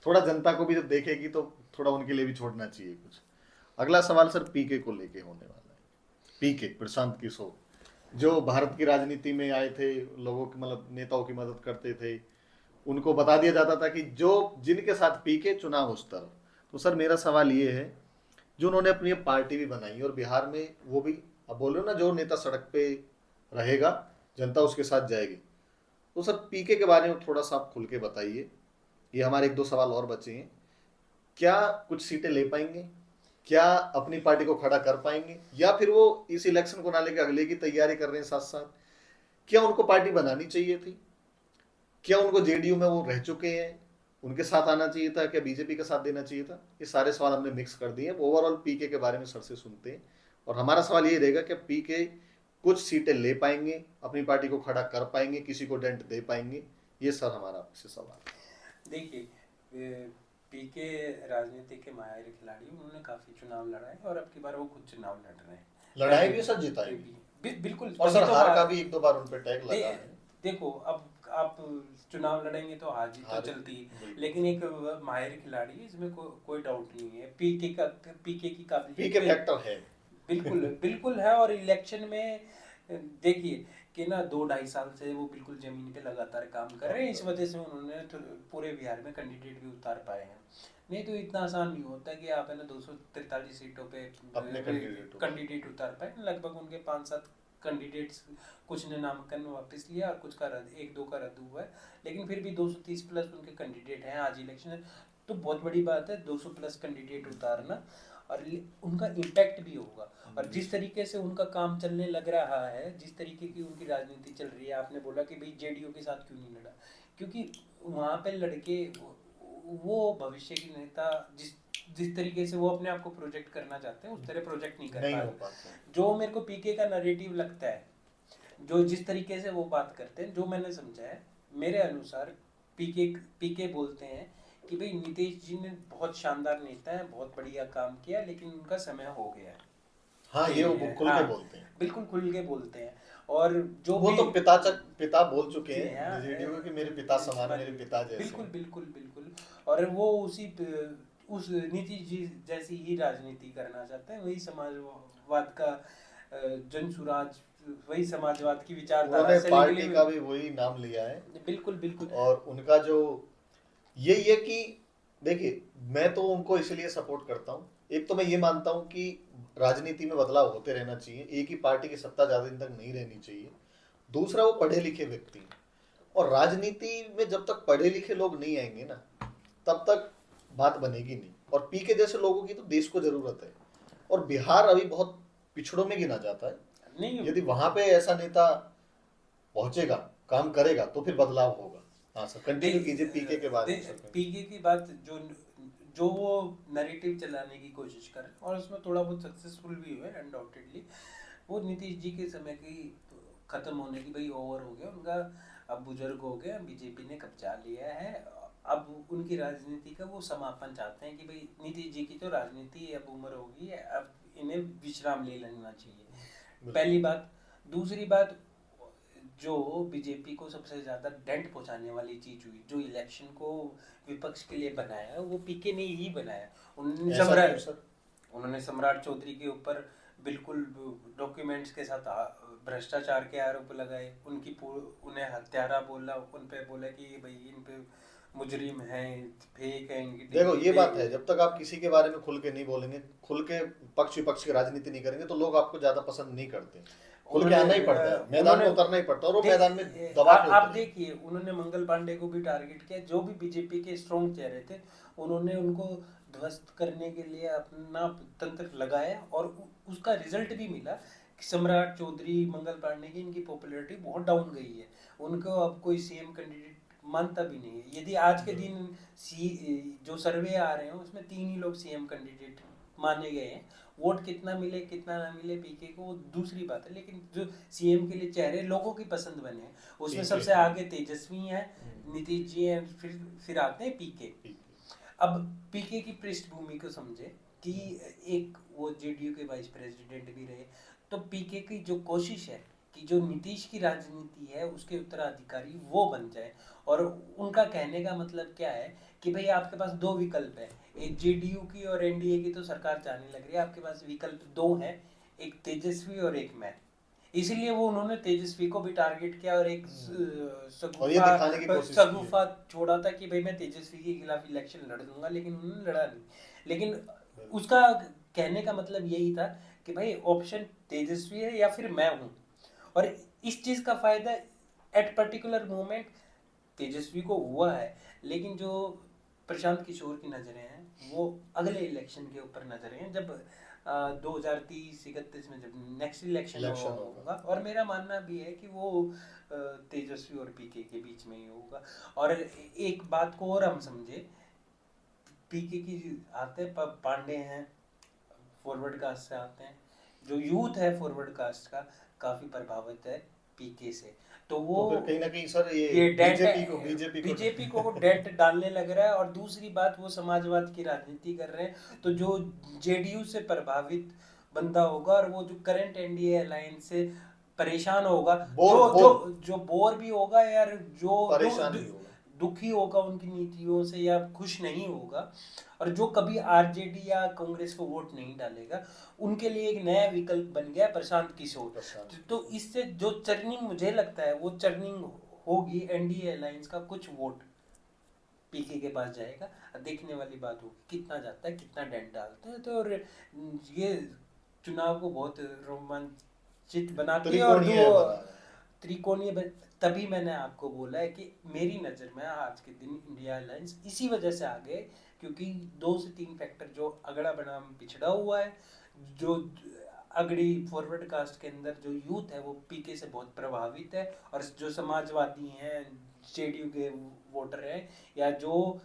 थोड़ा जनता को भी जब देखेगी तो थोड़ा उनके लिए भी छोड़ना चाहिए कुछ। अगला सवाल सर PK को लेके होने वाला है। PK प्रशांत किशोर जो भारत की राजनीति में आए थे, लोगों की मतलब नेताओं की मदद करते थे, उनको बता दिया जाता था कि जो जिनके साथ PK चुनाव उस तरफ। तो सर मेरा सवाल ये है, जो उन्होंने अपनी पार्टी भी बनाई और बिहार में वो भी, अब बोल रहे हो ना जो नेता सड़क पे रहेगा जनता उसके साथ जाएगी, तो सर PK के बारे में थोड़ा सा आप खुल के बताइए। ये हमारे 1-2 सवाल और बचे हैं। क्या कुछ सीटें ले पाएंगे? क्या अपनी पार्टी को खड़ा कर पाएंगे? या फिर वो इस इलेक्शन को ना लेकर अगले की तैयारी कर रहे हैं साथ साथ? क्या उनको पार्टी बनानी चाहिए थी? क्या उनको JDU में वो रह चुके हैं, उनके साथ आना चाहिए था? क्या बीजेपी का साथ देना चाहिए था? ये सारे सवाल हमने मिक्स कर दिए। ओवरऑल PK के बारे में सर से सुनते हैं, और हमारा सवाल ये रहेगा कि PK कुछ सीटें ले पाएंगे, अपनी पार्टी को खड़ा कर पाएंगे, किसी को डेंट दे पाएंगे? ये सर हमारा आपसे सवाल। देखिए पीके राजनीति के माहिर खिलाड़ी, उन्होंने काफी चुनाव लड़ाए और अब की बार वो खुद चुनाव लड़ रहे हैं। लड़ाई भी सर, जिताई भी, बिल्कुल। और तभी सर तो हार का भी एक दो बार उन पे टैग लगा है। देखो, अब आप चुनाव लड़ेंगे तो हार जीत तो चलती है, लेकिन एक माहिर खिलाड़ी है, इसमें कोई डाउट नहीं है। पीके की काबिलियत, पीके फैक्टर है, बिल्कुल बिल्कुल है। और इलेक्शन में देखिए कि ना 2-2.5 साल से वो बिल्कुल जमीन पे लगातार काम कर रहे हैं, इस वजह से उन्होंने तो पूरे बिहार में कैंडिडेट भी उतार पाए हैं। नहीं तो इतना आसान नहीं होता कि आप है ना 243 सीटों पे अपने कैंडिडेट उतार पाए। लगभग उनके 5-7 कैंडिडेट्स, कुछ ने नामांकन वापस लिया और कुछ का एक दो का रद्द हुआ है, लेकिन फिर भी 230 प्लस उनके कैंडिडेट हैं। आज इलेक्शन तो बहुत बड़ी बात है, 200 प्लस कैंडिडेट उतारना, और उनका इम्पैक्ट भी होगा। और जिस तरीके से उनका काम चलने लग रहा है, जिस तरीके की उनकी राजनीति चल रही है, आपने बोला कि भाई जेडीयू के साथ क्यों नहीं लड़ा, क्योंकि वहाँ पे लड़के वो भविष्य के नेता जिस तरीके से वो अपने आप को प्रोजेक्ट करना चाहते हैं, उस तरह प्रोजेक्ट नहीं कर पाते। जो मेरे को पीके का नैरेटिव लगता है, जो जिस तरीके से वो बात करते हैं, जो मैंने समझा है, मेरे अनुसार पीके बोलते हैं कि भाई नीतीश जी ने बहुत शानदार नेता है, बहुत बढ़िया काम किया, लेकिन उनका समय हो गया है। हाँ, ये वो खुल के बोलते हैं, बिल्कुल खुल के बोलते हैं। और जो वो भी तो पिता बोल चुके हैं जेडीयू कि मेरे पिता समान, मेरे पिता जैसे। बिल्कुल बिल्कुल बिल्कुल। और वो उस नीतीश जी जैसी ही राजनीति करना चाहते हैं, वही समाजवाद का जनसुराज, वही समाजवाद की विचारधारा से पार्टी का भी वही नाम लिया है। बिल्कुल बिल्कुल। और उनका जो यही है कि देखिए, मैं तो उनको इसलिए सपोर्ट करता हूँ। एक तो मैं ये मानता हूँ कि राजनीति में बदलाव होते रहना चाहिए, एक ही पार्टी की सत्ता ज्यादा दिन तक नहीं रहनी चाहिए। दूसरा, वो पढ़े लिखे व्यक्ति हैं, और राजनीति में जब तक पढ़े लिखे लोग नहीं आएंगे ना, तब तक बात बनेगी नहीं। और पीके जैसे लोगों की तो देश को जरूरत है, और बिहार अभी बहुत पिछड़ों में गिना जाता है। नहीं, यदि वहां पे ऐसा नेता पहुंचेगा, काम करेगा, तो फिर बदलाव होगा। हाँ सर, कंटिन्यू कीजिए पीके के बारे में। पीके की बात, जो वो नैरेटिव चलाने की कोशिश कर, और उसमें थोड़ा बहुत सक्सेसफुल भी हुए अनडाउटेडली। वो नीतीश जी के समय की खत्म होने की, भाई ओवर हो गया उनका, अब बुजुर्ग हो गया, बीजेपी ने कब्जा लिया है, अब उनकी राजनीति का वो समापन चाहते हैं कि भाई नीतीश जी की तो राजनीति अब उम्र होगी, अब इन्हें विश्राम ले लेना चाहिए, पहली बात। दूसरी बात, जो बीजेपी को सबसे ज्यादा डेंट पहुंचाने वाली चीज हुई, जो इलेक्शन को विपक्ष के लिए बनाया, वो पीके ने ही बनाया। उन्होंने सम्राट चौधरी के ऊपर बिल्कुल डॉक्यूमेंट्स के साथ भ्रष्टाचार के आरोप लगाए, उन्हें हत्यारा बोला, उन पे बोला कि भाई इन पे मुजरिम हैं, फेक है इनकी। देखो, ये बात है, जब तक आप किसी के बारे में खुल के नहीं बोलेंगे, खुल के पक्ष विपक्ष की राजनीति नहीं करेंगे, तो लोग आपको ज्यादा पसंद नहीं करते। खुल के आना ही पड़ता है, मैदान में उतरना ही पड़ता है, और वो मैदान में दबा के आप देखिए, उन्होंने मंगल पांडे को भी टारगेट किया, जो भी बीजेपी के स्ट्रॉन्ग चेहरे थे, उन्होंने उनको ध्वस्त करने के लिए अपना तंत्र लगाया, और उसका रिजल्ट भी मिला। सम्राट चौधरी, मंगल पांडे की, इनकी पॉपुलैरिटी बहुत डाउन गई है, उनको अब कोई सीएम कैंडिडेट मानता भी नहीं है। यदि आज के दिन जो सर्वे आ रहे हैं, उसमें 3 ही लोग सीएम कैंडिडेट माने गए हैं। वोट कितना मिले कितना ना मिले पीके को, वो दूसरी बात है, लेकिन जो सीएम के लिए चेहरे लोगों की पसंद बने हैं, उसमें सबसे आगे तेजस्वी हैं, नीतीश जी हैं, फिर आते हैं पीके। अब पीके की पृष्ठभूमि को समझे कि एक वो जेडीयू के वाइस प्रेसिडेंट भी रहे, तो पीके की जो कोशिश है कि जो नीतीश की राजनीति है उसके उत्तराधिकारी वो बन जाए। और उनका कहने का मतलब क्या है कि भाई आपके पास 2 विकल्प है, एक जेडीयू की और एनडीए की तो सरकार जाने लग रही है, आपके पास विकल्प 2 हैं, एक तेजस्वी और एक मैं। इसलिए वो उन्होंने तेजस्वी को भी टारगेट किया, और एक सगुफा छोड़ा था कि भाई मैं तेजस्वी के खिलाफ इलेक्शन लड़ दूंगा, लेकिन उन्होंने लड़ा नहीं। लेकिन उसका कहने का मतलब यही था कि भाई ऑप्शन तेजस्वी है या फिर मैं हूँ, और इस चीज का फायदा एट पर्टिकुलर मोमेंट तेजस्वी को हुआ है। लेकिन जो प्रशांत किशोर की नजरें हैं, वो अगले इलेक्शन के ऊपर नजरें हैं, जब 2030-31 में जब नेक्स्ट इलेक्शन होगा, और मेरा मानना भी है कि वो तेजस्वी और पीके के बीच में ही होगा। और एक बात को और हम समझे, पीके की आते हैं पांडे हैं, फॉरवर्ड कास्ट से आते हैं, जो यूथ है फॉरवर्ड कास्ट का काफी प्रभावित है पीके से, तो वो तो फिर कहीं ना कहीं सर ये डेट बीजेपी को डेट डालने लग रहा है। और दूसरी बात, वो समाजवाद की राजनीति कर रहे हैं, तो जो जेडीयू से प्रभावित बंदा होगा और वो जो करंट एनडीए अलायंस से परेशान होगा, बोर जो जो बोर जो बोर भी होगा यार, जो परेशान भी होगा। दुखी होगा उनकी नीतियों से या खुश नहीं होगा, और जो कभी आरजेडी या कांग्रेस को वोट नहीं डालेगा, उनके लिए एक नया विकल्प बन गया प्रशांत किशोर। तो इससे जो चर्निंग मुझे लगता है वो चर्निंग होगी, एनडीए अलायंस का कुछ वोट पीके के पास जाएगा। देखने वाली बात होगी कितना जाता है, कितना डेंट डालता है। तो ये चुनाव को बहुत रोमांचित बनाती है। और त्रिकोणीय दो बना रहा है। त्रिकोणीय तभी मैंने आपको बोला है कि मेरी नज़र में आज के दिन इंडिया अलायंस इसी वजह से आगे, क्योंकि 2 से 3 फैक्टर, जो अगड़ा बड़ा पिछड़ा हुआ है, जो अगड़ी फॉरवर्ड कास्ट के अंदर जो यूथ है वो पीके से बहुत प्रभावित है, और जो समाजवादी हैं, जेडीयू के वोटर हैं, या जो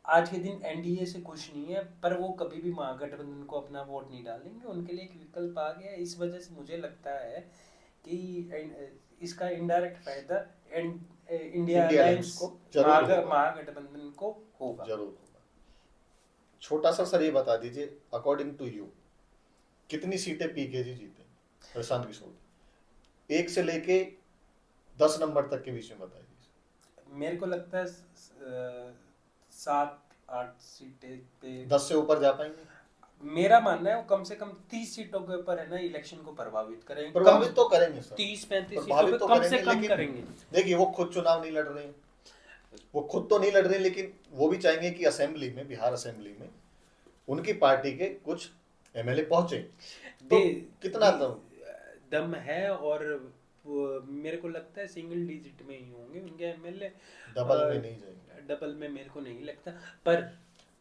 आज के दिन एनडीए से खुश नहीं है पर वो कभी भी महागठबंधन को अपना वोट नहीं डालेंगे, उनके लिए एक विकल्प आ गया है। इस वजह से मुझे लगता है कि इसका इनडायरेक्ट फायदा इंडिया इंडिया अलायंस को जरूर होगा। महागठबंधन को होगा। जरूर होगा। छोटा सा सर ये बता दीजिए, अकॉर्डिंग टू यू कितनी सीटें पीके जी जीते प्रशांत किशोर, 1 से लेके 10 नंबर तक के बीच में बताइए। मेरे को लगता है 7-8 सीटें पे 10 से ऊपर जा पाएंगे। मेरा मानना है वो कम से कम 30 सीटों के ऊपर है ना, इलेक्शन को प्रभावित करेंगे। प्रभावित तो करेंगे सर, 30-35 सीटों प्रभावित पे तो कम से करेंगे, कम लेकिन करेंगे। देखिए वो खुद चुनाव नहीं लड़ रहे हैं, वो खुद तो नहीं लड़ रहे हैं, लेकिन वो भी चाहेंगे कि असेंबली में, बिहार असेंबली में उनकी पार्टी के कुछ एमएलए पहुंचे। तो कितना दम है, और मेरे को लगता है सिंगल डिजिट में ही होंगे उनके एमएलए, डबल में नहीं जाएंगे। डबल में मेरे को नहीं लगता।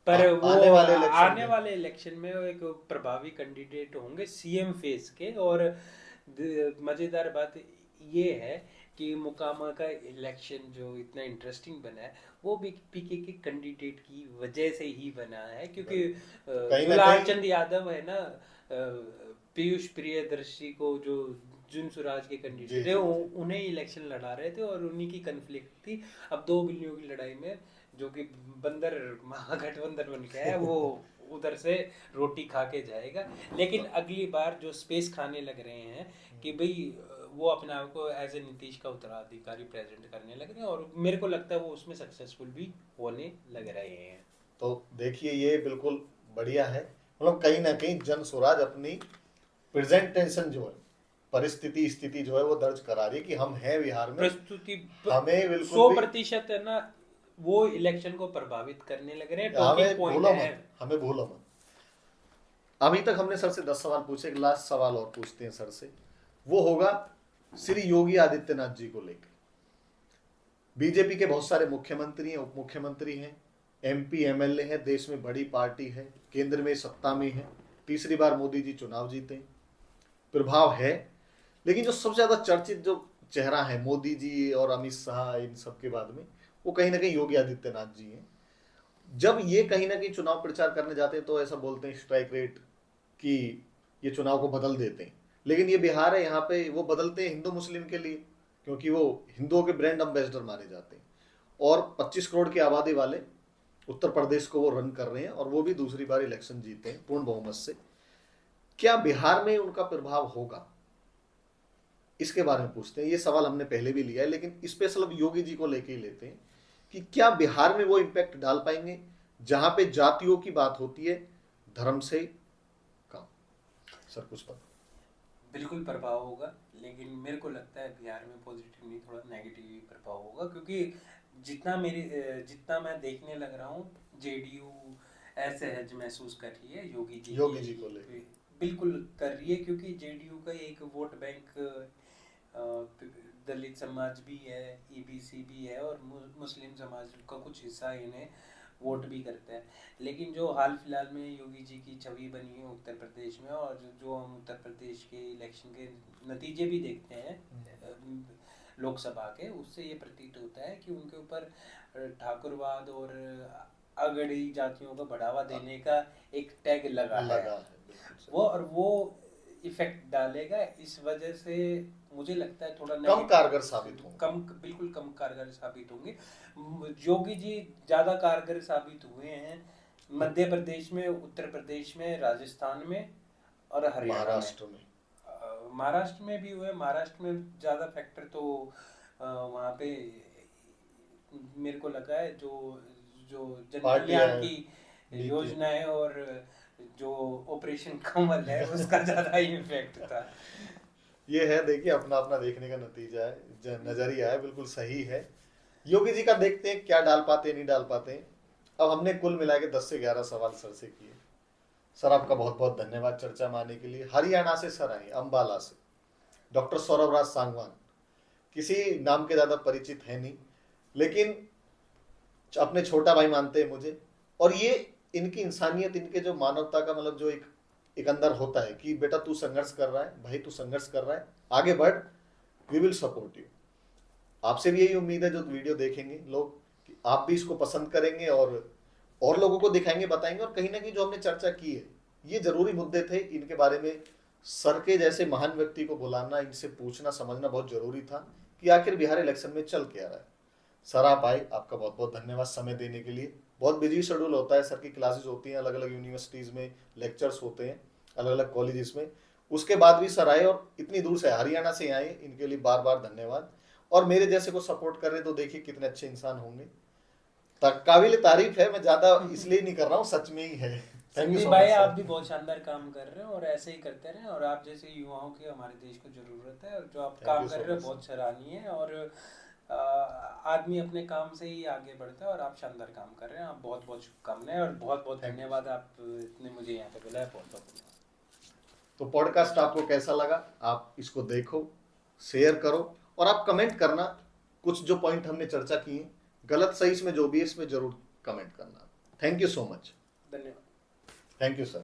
पर वो आने वाले इलेक्शन में एक प्रभावी कैंडिडेट होंगे सीएम फेस के। और मज़ेदार बात ये है कि मोकामा का इलेक्शन जो इतना इंटरेस्टिंग बना है वो भी पीके के कैंडिडेट की वजह से ही बना है, क्योंकि जो लालचंद यादव है ना, पीयूष प्रियदर्शी को जो जुन सुराज के कैंडिडेट थे, उन्हें इलेक्शन लड़ा रहे थे और उन्हीं की कन्फ्लिक्ट थी। अब 2 बिल्लियों की लड़ाई में जो कि बंदर महागठबंधन बन गया है, वो उधर से रोटी खा के जाएगा। लेकिन अगली बार जो स्पेस खाने लग रहे हैं कि भाई वो अपने आप को एज ए नीतीश का उत्तराधिकारी प्रेजेंट करने लग रहे हैं, और मेरे को लगता है वो उसमें सक्सेसफुल भी होने लग रहे हैं। तो देखिए ये बिल्कुल बढ़िया है, मतलब कहीं ना कहीं जन स्वराज अपनी प्रेजेंटेशन जो है, परिस्थिति स्थिति जो है वो दर्ज करा रही है कि हम हैं बिहार में, प्रस्तुति हमें बिल्कुल 100% है ना, वो इलेक्शन को प्रभावित करने लग रहे हैं। हमें भूलो मत। अभी तक हमने सर से 10 सवाल पूछे, एक लास्ट सवाल और पूछते हैं सर से, वो होगा श्री योगी आदित्यनाथ जी को लेकर। बीजेपी के बहुत सारे मुख्यमंत्री हैं, उप मुख्यमंत्री हैं, एमपी एमएलए हैं, देश में बड़ी पार्टी है, केंद्र में सत्ता में है, तीसरी बार मोदी जी चुनाव जीते, प्रभाव है। लेकिन जो सबसे ज्यादा चर्चित जो चेहरा है मोदी जी और अमित शाह, इन सब के बाद में वो कहीं ना कहीं योगी आदित्यनाथ जी हैं। जब ये कहीं ना कहीं चुनाव प्रचार करने जाते हैं तो ऐसा बोलते हैं स्ट्राइक रेट कि ये चुनाव को बदल देते हैं, लेकिन ये बिहार है, यहाँ पे वो बदलते हैं हिंदू मुस्लिम के लिए, क्योंकि वो हिंदुओं के ब्रांड एम्बेसडर माने जाते हैं। और 25 करोड़ की आबादी वाले उत्तर प्रदेश को वो रन कर रहे हैं, और वो भी दूसरी बार इलेक्शन जीते हैं पूर्ण बहुमत से। क्या बिहार में उनका प्रभाव होगा, इसके बारे में पूछते हैं। ये सवाल हमने पहले भी लिया है, लेकिन स्पेशल अब योगी जी को लेके ही लेते हैं कि क्या बिहार में वो इम्पैक्ट डाल पाएंगे जहां पे जातियों की बात होती है, धर्म से कम। सर कुछ पता? बिल्कुल प्रभाव होगा, लेकिन मेरे को लगता है बिहार में पॉजिटिव नहीं, थोड़ा नेगेटिव प्रभाव होगा, क्योंकि जितना मैं देखने लग रहा हूँ, जेडीयू असहज महसूस कर रही है योगी जी को लेकर। बिल्कुल कर रही है, क्योंकि जेडीयू का एक वोट बैंक दलित समाज भी है, ईबीसी भी है, और मुस्लिम समाज का कुछ हिस्सा इन्हें वोट भी करता है। लेकिन जो हाल फिलहाल में योगी जी की छवि बनी है उत्तर प्रदेश में, और जो हम उत्तर प्रदेश के इलेक्शन के नतीजे भी देखते हैं लोकसभा के, उससे ये प्रतीत होता है कि उनके ऊपर ठाकुरवाद और अगड़ी जातियों को बढ़ावा देने का एक टैग लगा है। वो इफेक्ट डालेगा। इस वजह से मुझे लगता है थोड़ा कम कारगर साबित होंगे। बिल्कुल कम कारगर साबित होंगे। योगी जी ज्यादा कारगर साबित हुए हैं मध्य प्रदेश में, उत्तर प्रदेश में, राजस्थान में और हरियाणा महाराष्ट्र में। महाराष्ट्र में भी हुए। महाराष्ट्र में ज्यादा फैक्टर तो वहाँ पे मेरे को लगा है जो जो जन कल्याण की योजना है और जो ऑपरेशन कमल है उसका ज्यादा इम्पैक्ट था। ये है, देखिए अपना अपना देखने का नतीजा है, नजरिया है, बिल्कुल सही है। योगी जी का देखते हैं क्या डाल पाते नहीं डाल पाते हैं। अब हमने कुल मिला के 10 से 11 सवाल सर से किए। सर आपका बहुत बहुत धन्यवाद चर्चा में आने के लिए। हरियाणा से सर आए, अंबाला से, डॉक्टर सौरभ राज सांगवान। किसी नाम के ज्यादा परिचित है नहीं, लेकिन अपने छोटा भाई मानते हैं मुझे। और ये इनकी इंसानियत, इनके जो मानवता का मतलब जो एक अंदर होता है कि बेटा तू संघर्ष कर रहा है, भाई तू संघर्ष कर रहा है, आगे बढ़, वी विल सपोर्ट यू। आपसे भी यही उम्मीद है जो वीडियो देखेंगे लोग कि आप भी इसको पसंद करेंगे और लोगों को दिखाएंगे, बताएंगे। और कहीं ना कहीं जो हमने चर्चा की है ये जरूरी मुद्दे थे, इनके बारे में सर के जैसे महान व्यक्ति को बुलाना, इनसे पूछना समझना बहुत जरूरी था कि आखिर बिहार इलेक्शन में चल क्या रहा है। सर आप आए, आपका बहुत बहुत धन्यवाद समय देने के लिए। बहुत बिजी शेड्यूल होता है, सर की क्लासेस होती हैं, अलग अलग यूनिवर्सिटीज़ में लेक्चर्स होते हैं, अलग अलग कॉलेजेस में। उसके बाद भी सर आए और इतनी दूर से हरियाणा से आए, इनके लिए बार बार धन्यवाद। और मेरे जैसे को सपोर्ट कर रहे तो देखिए कितने अच्छे इंसान होंगे। काबिल तारीफ है, मैं ज़्यादा इसलिए नहीं कर रहा हूँ, सच में ही है। थैंक यू भाई, आप भी बहुत शानदार काम कर रहे हैं और ऐसे ही करते रहें। और आप जैसे युवाओं की हमारे देश को जरूरत है, और जो आप काम कर रहे हैं बहुत सराहनीय है। और आदमी अपने काम से ही आगे बढ़ता है और आप शानदार काम कर रहे हैं। आप बहुत बहुत शुभकामनाएं और बहुत बहुत धन्यवाद, आपने मुझे यहाँ पे बुलाया, बहुत बहुत धन्यवाद। तो पॉडकास्ट आपको कैसा लगा, आप इसको देखो, शेयर करो और आप कमेंट करना। कुछ जो पॉइंट हमने चर्चा किए गलत सही इसमें जो भी है इसमें जरूर कमेंट करना। Thank you so much. धन्यवाद। Thank you sir.